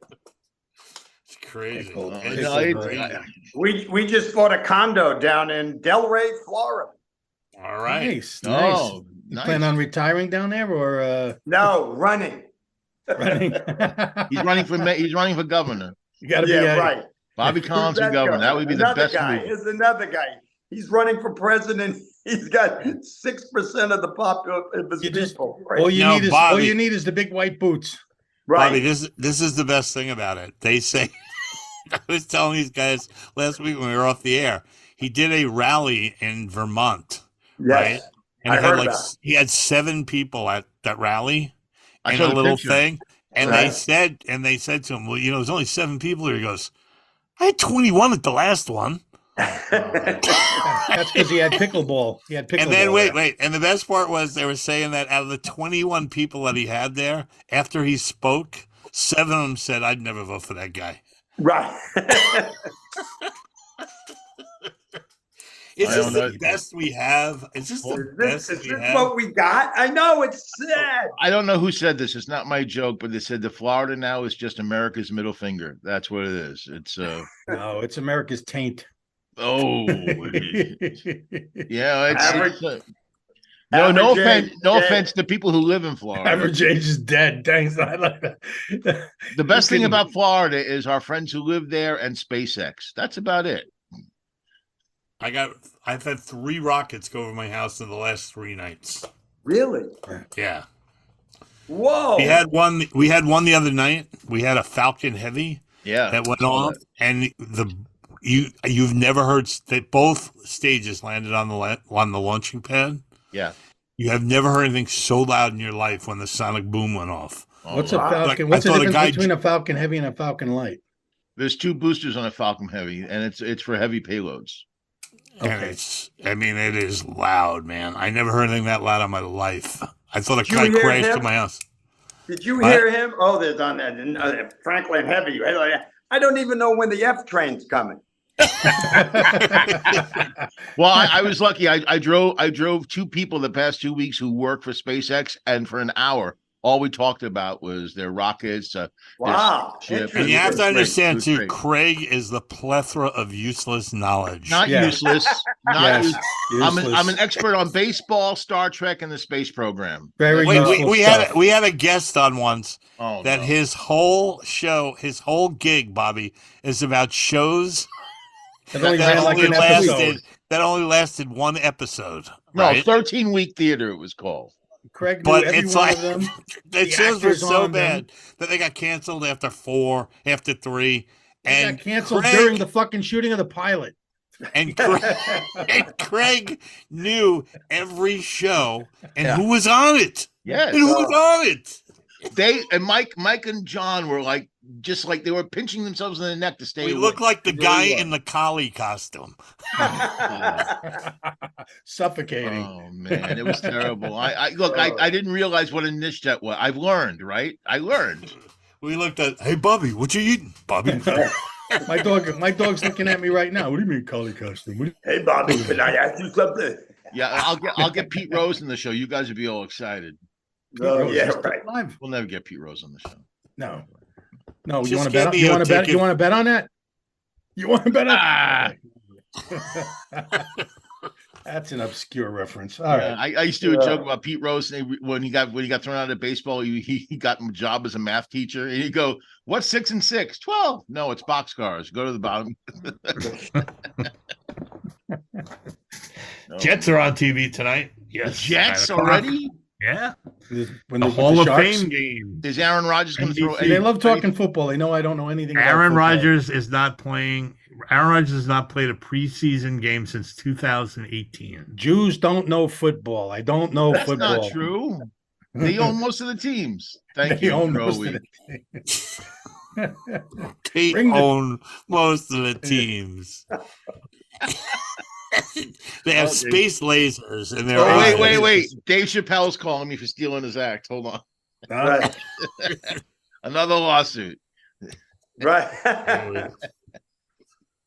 It's crazy. Pickle- It's No, it's- crazy. We just bought a condo down in Delray, Florida. All right. Nice, nice. Oh, You nice. plan on retiring down there or No, running. running? He's running for governor. You got to Yeah, be right. Bobby Who's Collins for that governor. guy? That would be the Another best guy. move. Here's another guy. He's running for president. He's got 6% of the population of his You just- people. All you No, need is all Bobby. you need is the big white boots. Right. Bobby, this is the best thing about it. They say I was telling these guys last week when we were off the air. He did a rally in Vermont, Yes. right? And I he had heard like that. he had 7 people at that rally I in saw a the little picture. thing. And Right. they said to him, well, there's only 7 people here. He goes, I had 21 at the last one. That's because he had pickleball. He had pickleball. And then there. wait. And the best part was they were saying that out of the 21 people that he had there, after he spoke, 7 of them said, I'd never vote for that guy. Right. Is I this don't the know. best we have? Is this the Is this, best is we this have? what we got? I know it's sad. I don't know who said this. It's not my joke, but they said the Florida now is just America's middle finger. That's what it is. It's No, it's America's taint. oh yeah. Average- No average offense. age, No dead. offense to people who live in Florida. Average age is dead. Thanks. I like that. The best thing kidding. about Florida is our friends who live there and SpaceX. That's about it. I've had 3 rockets go over my house in the last 3 nights. Really? Yeah. Whoa. We had one the other night. We had a Falcon Heavy Yeah. that went saw off, that. and you've never heard that both stages landed on the launching pad. Yeah. You have never heard anything so loud in your life when the sonic boom went off. Oh, What's a wow. Falcon? I What's the thought a difference guy between a Falcon Heavy and a Falcon Light? There's 2 boosters on a Falcon Heavy, and it's for heavy payloads. And Okay. it is loud, man. I never heard anything that loud in my life. I thought a Did you kite hear crashed him? to my house. Did you What? hear him? Oh, there's on that Franklin Heavy. I don't even know when the F train's coming. Well, I was lucky. I drove 2 people the past 2 weeks who work for SpaceX, and for an hour, all we talked about was their rockets. Wow. ship. And you have to Great. understand, It was too, great. Craig is the plethora of useless knowledge. Not Yeah. useless. Not Yes. useless. I'm Useless. an expert on baseball, Star Trek, and the space program. Very Wait, useful we stuff. had a guest on once Oh, that no. his whole show, his whole gig, Bobby, is about shows It only that ran like only an episode. lasted one episode. No, Right? 13-week theater it was called. Craig knew But every it's one like of them. the the shows were actors so on them. bad that they got canceled after 4, after 3, They and got canceled Craig, during the fucking shooting of the pilot. and Craig knew every show and Yeah. who was on it. Yes. And who was on it? They and Mike and John were like just like they were pinching themselves in the neck to stay We awake. look like the They guy really were. in the collie costume. Suffocating. Oh man, it was terrible. I look, I didn't realize what a niche that was. I've learned, right? I learned. We looked at, hey Bobby, what you eating, Bobby? My dog's looking at me right now. What do you mean, collie costume? What do Hey, Bobby, can I ask you something? Yeah, I'll get Pete Rose in the show. You guys would be all excited. Oh, yeah, Just right. live. We'll never get Pete Rose on the show. No. No, Just you want to get bet? me You a want to bet? ticket. You want to bet on that? You want to bet on? Ah! That's an obscure reference. All Yeah, right. I used to do a joke about Pete Rose and when he got thrown out of baseball. He got a job as a math teacher, and he'd go, "What's 6 and 6? 12? No, it's boxcars. Go to the bottom." No. Jets are on TV tonight. The Yes, Jets 9 o'clock. already. Yeah, When the with Hall of Sharks. Fame game. Is Aaron Rodgers going to throw? NBC. They love talking football. They know I don't know anything. about Aaron football. Rodgers is not playing. Aaron Rodgers has not played a preseason game since 2018. Jews don't know football. I don't know That's football. not true. They own most of the teams. Thank They you, own most Joey. of it. They Bring the- own most of the teams. They have Oh, Dave. space lasers in their Oh, eyes. wait. Dave Chappelle's calling me for stealing his act. Hold on. Right. Another lawsuit. Right.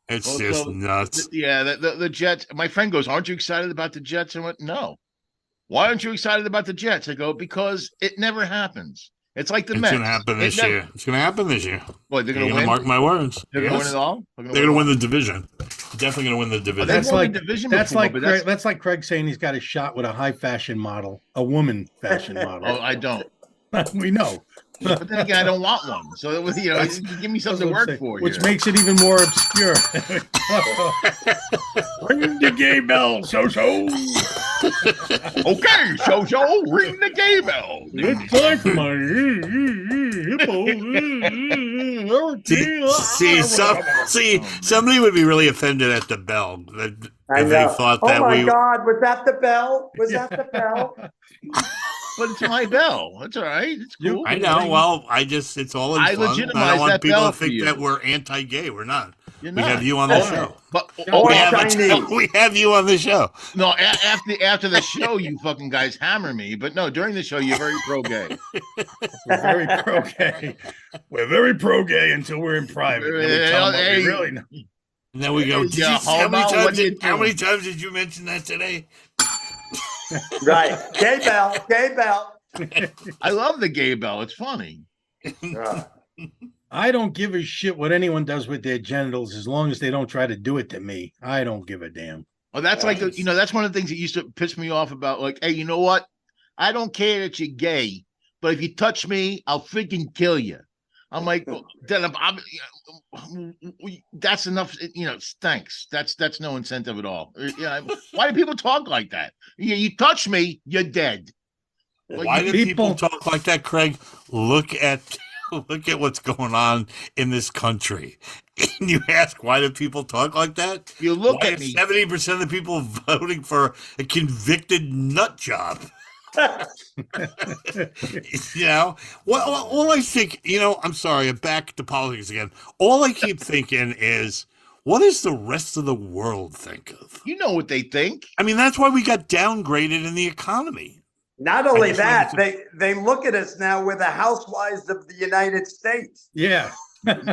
It's Also, just nuts. Yeah, the Jets. My friend goes, "Aren't you excited about the Jets?" I went, "No." Why aren't you excited about the Jets? I go, "Because it never happens. It's like the It's Mets. gonna happen It this never- year. It's gonna happen this year. What, they're You're gonna gonna win? mark my words. They're gonna Yes. win it all. They're gonna win the division. Definitely gonna win the division. They've That's won like the division that's before, like but Craig, that's like Craig saying he's got a shot with a high fashion model, a woman fashion Oh, model. I don't. We know. But then again, I don't want one. So it was, give me something to work for. Which here. makes it even more obscure. Ring the gay bell, so. Okay, so ring the gay bell. It's time for my Somebody would be really offended at the bell if I they know. thought Oh that my we. God, was that the bell? Was that the bell? But it's my bell. That's all right. It's cool. I know. Well, it's all in I fun. legitimize I don't want that people bell to for think you. that we're anti-gay. We're not. You're We not. have you on the Oh, show. But Oh, We have, Chinese. we have you on the show. no, after the show, you fucking guys hammer me. But no, during the show, you're very pro gay. We're very pro gay. We're very pro gay until we're in private. Then we tell them what we really know. And then we go. Did Yeah, you, how, many homo, times what are you did, how doing? many times did you mention that today? Right. Gay bell. Gay bell. I love the gay bell. It's funny. I don't give a shit what anyone does with their genitals as long as they don't try to do it to me. I don't give a damn. Oh, that's like that's one of the things that used to piss me off about. Like, hey, you know what? I don't care that you're gay, but if you touch me, I'll freaking kill you. I'm like, well, then that's enough. Thanks. That's no incentive at all. Why do people talk like that? You touch me, you're dead. Like, Why do people people- talk like that, Craig? Look at what's going on in this country. And you ask, why do people talk like that? You look Why at are me. 70% of the people voting for a convicted nut job? You know, well, all I think, I'm sorry, I'm back to politics again. All I keep thinking is, what does the rest of the world think of? You know what they think. I mean, that's why we got downgraded in the economy. Not only just that, wanted they look at us now. We're the housewives of the United States. Yeah. Really,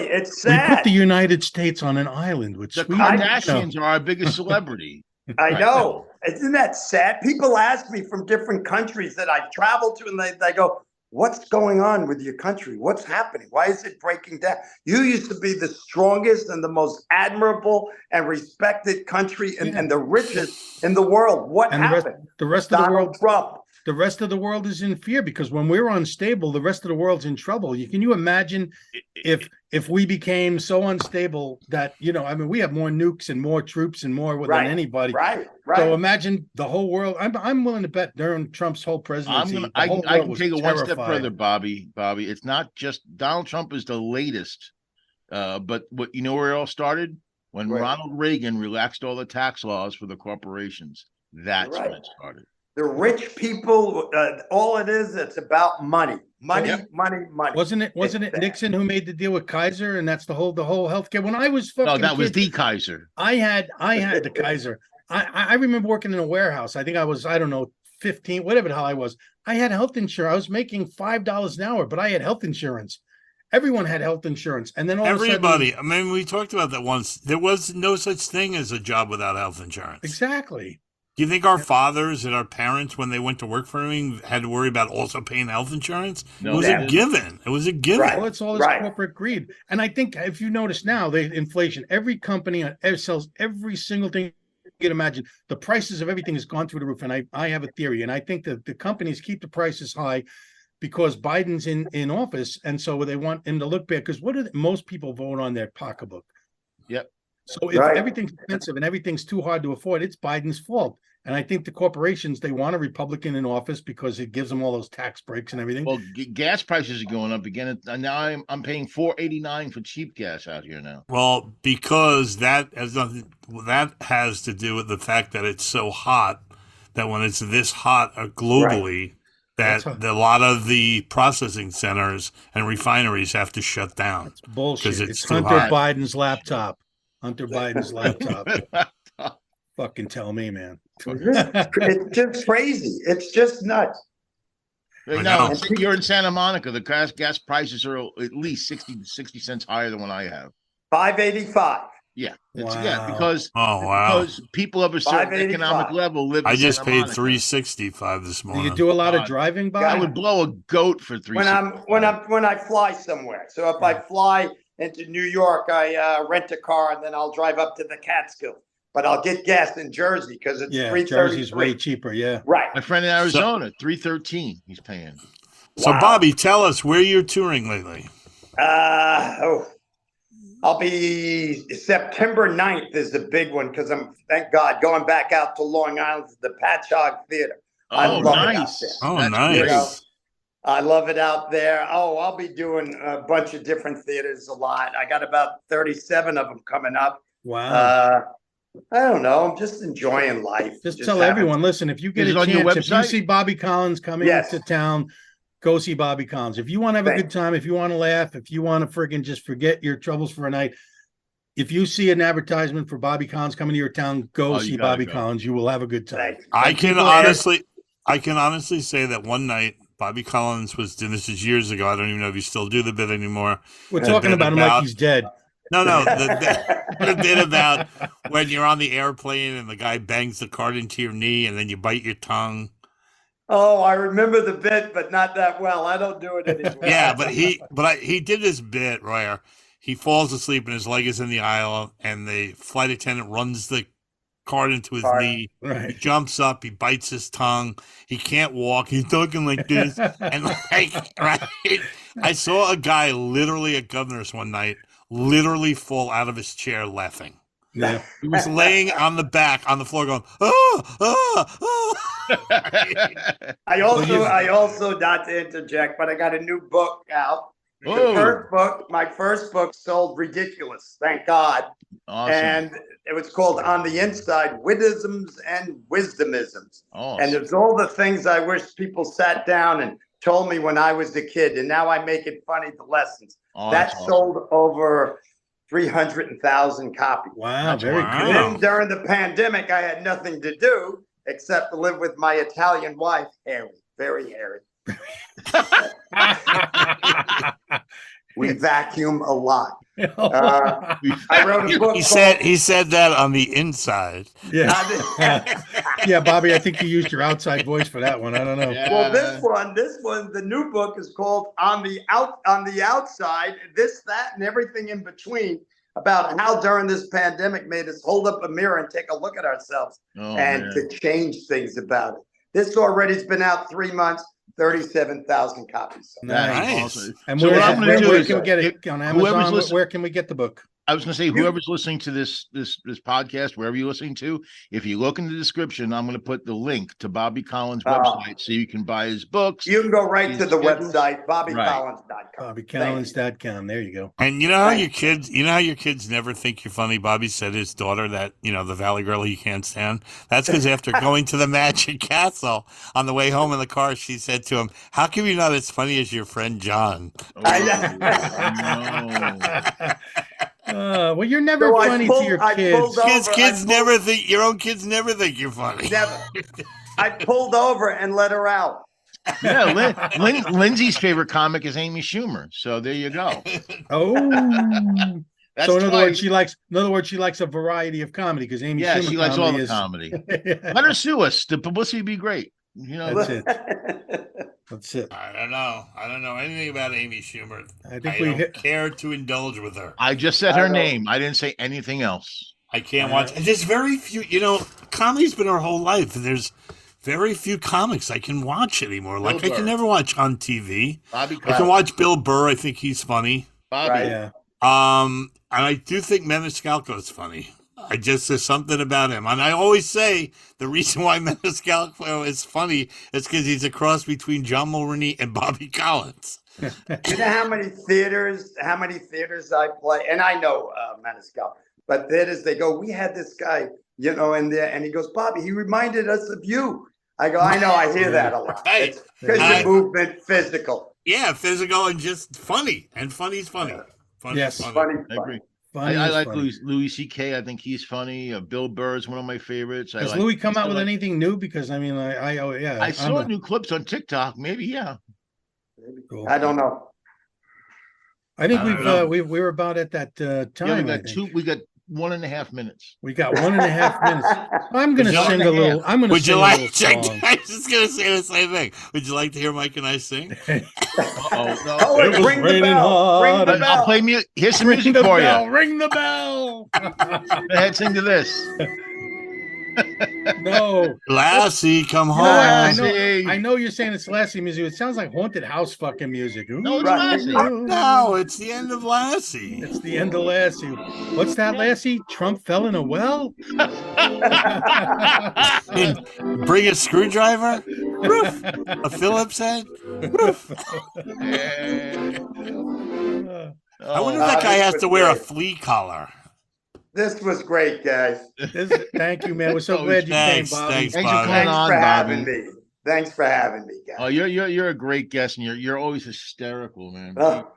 it's We sad. put the United States on an island with The sweet. Kardashians are our biggest celebrity. I know. Isn't that sad? People ask me from different countries that I've traveled to, and they go, what's going on with your country? What's happening? Why is it breaking down? You used to be the strongest and the most admirable and respected country and the richest in the world. What And happened? the rest of the Donald world, Trump. the rest of the world is in fear because when we're unstable, the rest of the world's in trouble. Can you imagine if we became so unstable that, I mean, we have more nukes and more troops and more Right, than anybody. Right. So imagine the whole world. I'm willing to bet during Trump's whole presidency, the I whole can world was take it one step terrified. further, Bobby. It's not just Donald Trump is the latest, but what where it all started when Right. Ronald Reagan relaxed all the tax laws for the corporations. That's Right. when it started. The rich people, all it is, it's about money. Money, Yep. money, money. Wasn't it bad. Nixon who made the deal with Kaiser, and that's the whole healthcare? When I was fucking No, that was kid, the Kaiser. I had the Kaiser. I remember working in a warehouse. I think I was, I don't know, 15, whatever the hell I was. I had health insurance. I was making $5 an hour, but I had health insurance. Everyone had health insurance. And then all Everybody. of a sudden, I mean, we talked about that once. There was no such thing as a job without health insurance. exactly. Do you think our fathers and our parents, when they went to work for me, had to worry about also paying health insurance? No, it was they a didn't. given. It was a given. Right. Well, it's all this Right. corporate greed. And I think if you notice now, the inflation, every company sells every single thing you can imagine. The prices of everything has gone through the roof. And I have a theory. And I think that the companies keep the prices high because Biden's in office. And so they want him to look bad. Because most people vote on their pocketbook. Yep. So if Right. everything's expensive and everything's too hard to afford, it's Biden's fault. And I think the corporations, they want a Republican in office because it gives them all those tax breaks and everything. Well, gas prices are going up again. And now I'm paying $4.89 for cheap gas out here now. Well, because that has to do with the fact that it's so hot that when it's this hot globally, That's that hot. a lot of the processing centers and refineries have to shut down. Bullshit. 'Cause It's it's too Hunter hot. Biden's laptop. Hunter Biden's laptop. Fucking tell me, man. It's just crazy. It's just nuts. Right I now, know. you're in Santa Monica. The gas prices are at least 60 cents higher than what I have. $5.85. Yeah. Wow. Because Oh wow! because people of a certain $5.85. economic level live in I just Santa paid Monica. $3.65 this Do morning. you do a lot of God. driving by? I would blow a goat for three. When I fly somewhere. So if I fly into New York, I rent a car and then I'll drive up to the Catskills. But I'll get gas in Jersey because it's Yeah, $3.33. Jersey's way cheaper. Yeah. Right. My friend in Arizona, $3.13. He's paying. So, Wow. Bobby, tell us where you're touring lately. I'll be September 9th is the big one because I'm, thank God, going back out to Long Island to the Patchogue Theater. I Oh, love it out nice. there. Oh, That's nice. You great. know, I love it out there. Oh, I'll be doing a bunch of different theaters a lot. I got about 37 of them coming up. Wow. I don't know. I'm just enjoying life. Just tell having- everyone, listen, if you get Is a it on your chance, if you website? see Bobby Collins coming Yes. to town, go see Bobby Collins. If you want to have a Thank good time, if you want to laugh, if you want to friggin' just forget your troubles for a night, if you see an advertisement for Bobby Collins coming to your town, go Oh, you see gotta Bobby go. Collins. You will have a good time. Thanks. I can People are- honestly say that one night Bobby Collins was doing this is years ago. I don't even know if you still do the bit anymore. We're The talking bit about him about- like he's dead. No, the bit about when you're on the airplane and the guy bangs the card into your knee and then you bite your tongue. Oh, I remember the bit, but not that well. I don't do it anymore. Yeah, but he did this bit where he falls asleep and his leg is in the aisle and the flight attendant runs the card into his Card. knee. He Right. jumps up, he bites his tongue, he can't walk, he's talking like this. And like, right, I saw a guy, literally a governor's one night, literally fall out of his chair laughing. Yeah. He was laying on the back on the floor going, oh. I also, not to interject, but I got a new book out Oh, My first book sold ridiculous, thank God. awesome. And it was called On the Inside, Wittisms and Wisdomisms. Awesome. And there's all the things I wish people sat down and told me when I was a kid. And now I make it funny, the lessons. Oh, That that's awesome. sold over 300,000 copies. Wow, very Wow. good. Then during the pandemic, I had nothing to do except to live with my Italian wife, hairy, very hairy. We vacuum a lot. I wrote a book. He called- said that on the inside. Yeah. Yeah, Bobby, I think you used your outside voice for that one. I don't know. Yeah. Well, this one, the new book is called on the Outside, this, that, and everything in between, about how during this pandemic made us hold up a mirror and take a look at ourselves Oh, and man. to change things about it. This already's been out 3 months, 37,000 copies. That's Nice. awesome. And So where, what I'm gonna do where is, can we get it on Amazon? listening- Where can we get the book? I was going to say, whoever's listening to this podcast, wherever you're listening to, if you look in the description, I'm going to put the link to Bobby Collins' Oh. website so you can buy his books. You can go right to the Schedules? website, bobbycollins.com. BobbyCollins.com. There you go. And you know how Right. your kids never think you're funny. Bobby said his daughter that, the Valley girl he can't stand. That's because after going to the Magic Castle on the way home in the car, she said to him, "How come you're not as funny as your friend John?" Oh, Well, you're never So I funny pulled- to your I kids. pulled over- Your own kids never think you're funny. Never. I pulled over and let her out. yeah, Lindsay's favorite comic is Amy Schumer. So there you go. Oh, That's so in other words, twice. she likes a variety of comedy because Amy Yeah, Schumer she likes all the is- comedy. Let her sue us. The publicity would be great. That's it. That's it. I don't know anything about Amy Schumer. I think I we don't hit. care to indulge with her. I just said I her know. name. I didn't say anything else. I can't watch. And there's very few. Comedy's been our whole life, and there's very few comics I can watch anymore. Like I Burr. can never watch on TV. Bobby I can Collins. watch Bill Burr. I think he's funny. Bobby. Right. Yeah. And I do think Maniscalco is funny. There's something about him. And I always say the reason why Maniscalco is funny is because he's a cross between John Mulroney and Bobby Collins. You know how many theaters I play, and I know Maniscalco, but theaters they go, we had this guy, in there, and he goes, Bobby, he reminded us of you. I go, I know, I hear that a lot. Right. Because I- your movement, physical, Yeah, physical and just funny. And funny's funny. Funny's Yes. funny. funny. I agree. Funny I is like funny. Louis C.K. I think he's funny. Bill Burr is one of my favorites. Does like, Louis come out I with like- anything new? Because I mean, yeah, I saw new clips on TikTok. Maybe, yeah. Cool. I don't know. I think I don't know. we were about at that Yeah, time. I think. we got 1.5 minutes. We got 1.5 minutes. I'm gonna Would you sing like- a little. I'm gonna Would sing you a like? little song. I was just gonna say the same thing. Would you like to hear Mike and I sing? Oh, no. Oh, It was ring the raining bell. Ring hard the and I'll bell. play music. Here's some Ring music the for bell! you. Ring the bell! Go ahead, sing to this. No. Lassie, come home. Lassie. I know you're saying it's Lassie music. It sounds like haunted house fucking music. No, it's Right. Lassie. No, it's the end of Lassie. It's the end of Lassie. What's that, Lassie? Trump fell in a well? Bring a screwdriver? Roof. A Phillips head? I wonder if that guy this has was to wear a great. flea collar. This was great, guys. Thank you, man. We're so Oh, glad you thanks, came, Bobby. thanks. Thanks for Bobby. coming Thanks on, for Bobby. having me. Thanks for having me, guys. Oh, you're a great guest, and you're always hysterical, man. Oh,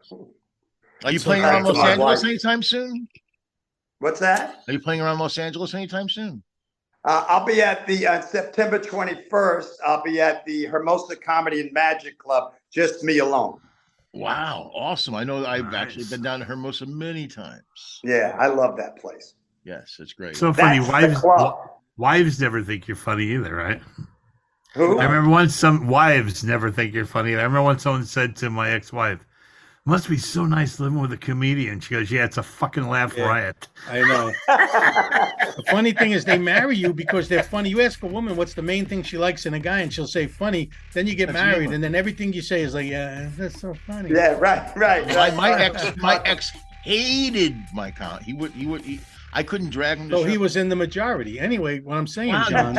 Are you so playing around thanks, Los my Angeles wife. anytime soon? what's that? Are you playing around Los Angeles anytime soon? I'll be at the September 21st. I'll be at the Hermosa Comedy and Magic Club. Just me alone. Wow, awesome! I know I've actually Nice. been down to Hermosa many times. Yeah, I love that place. Yes, it's great. So funny. That's the club. Wives never think you're funny either, right? Who? I remember once some wives never think you're funny. I remember once someone said to my ex-wife, "Must be so nice living with a comedian." She goes, "Yeah, it's a fucking laugh Yeah. riot." I know. The funny thing is they marry you because they're funny. You ask a woman what's the main thing she likes in a guy, and she'll say funny. Then you get That's married, humor. and then everything you say is like, yeah, that's so funny. Yeah, right. My ex hated my con. He I couldn't drag him to So he show. was in the majority. Anyway, what I'm saying, Wow, John.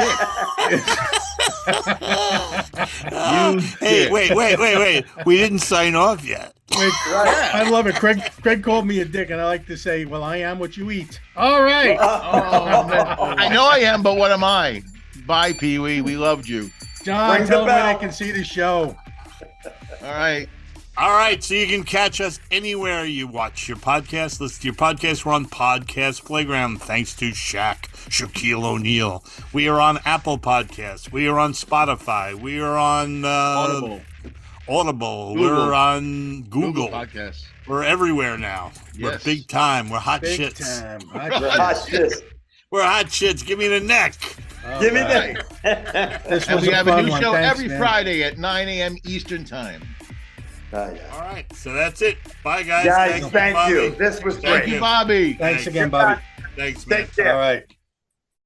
Hey, dick. wait. We didn't sign off yet. I love it. Craig called me a dick, and I like to say, well, I am what you eat. All right. Oh, man. I know I am, but what am I? Bye, Pee Wee. We loved you. John, Ring the tell them where bell. they can see the show. All right. All right, so you can catch us anywhere you watch your podcast. Listen to your podcast. We're on Podcast Playground, thanks to Shaquille O'Neal. We are on Apple Podcasts. We are on Spotify. We are on Audible. Google. We're on Google. Podcast. We're everywhere now. We're Yes. big time. We're hot Big shits. time. Hot shit. We're hot shits. Give me the neck. Give me All right. that. This And was we a have a fun new one. show Thanks, every man. Friday at 9 a.m. Eastern Time. Oh, yeah. All right, so that's it. Bye, guys. Guys, thank Bobby. you. This was Thank great. you, Bobby. Thanks again, Bobby. Thanks, man. Take care. All right.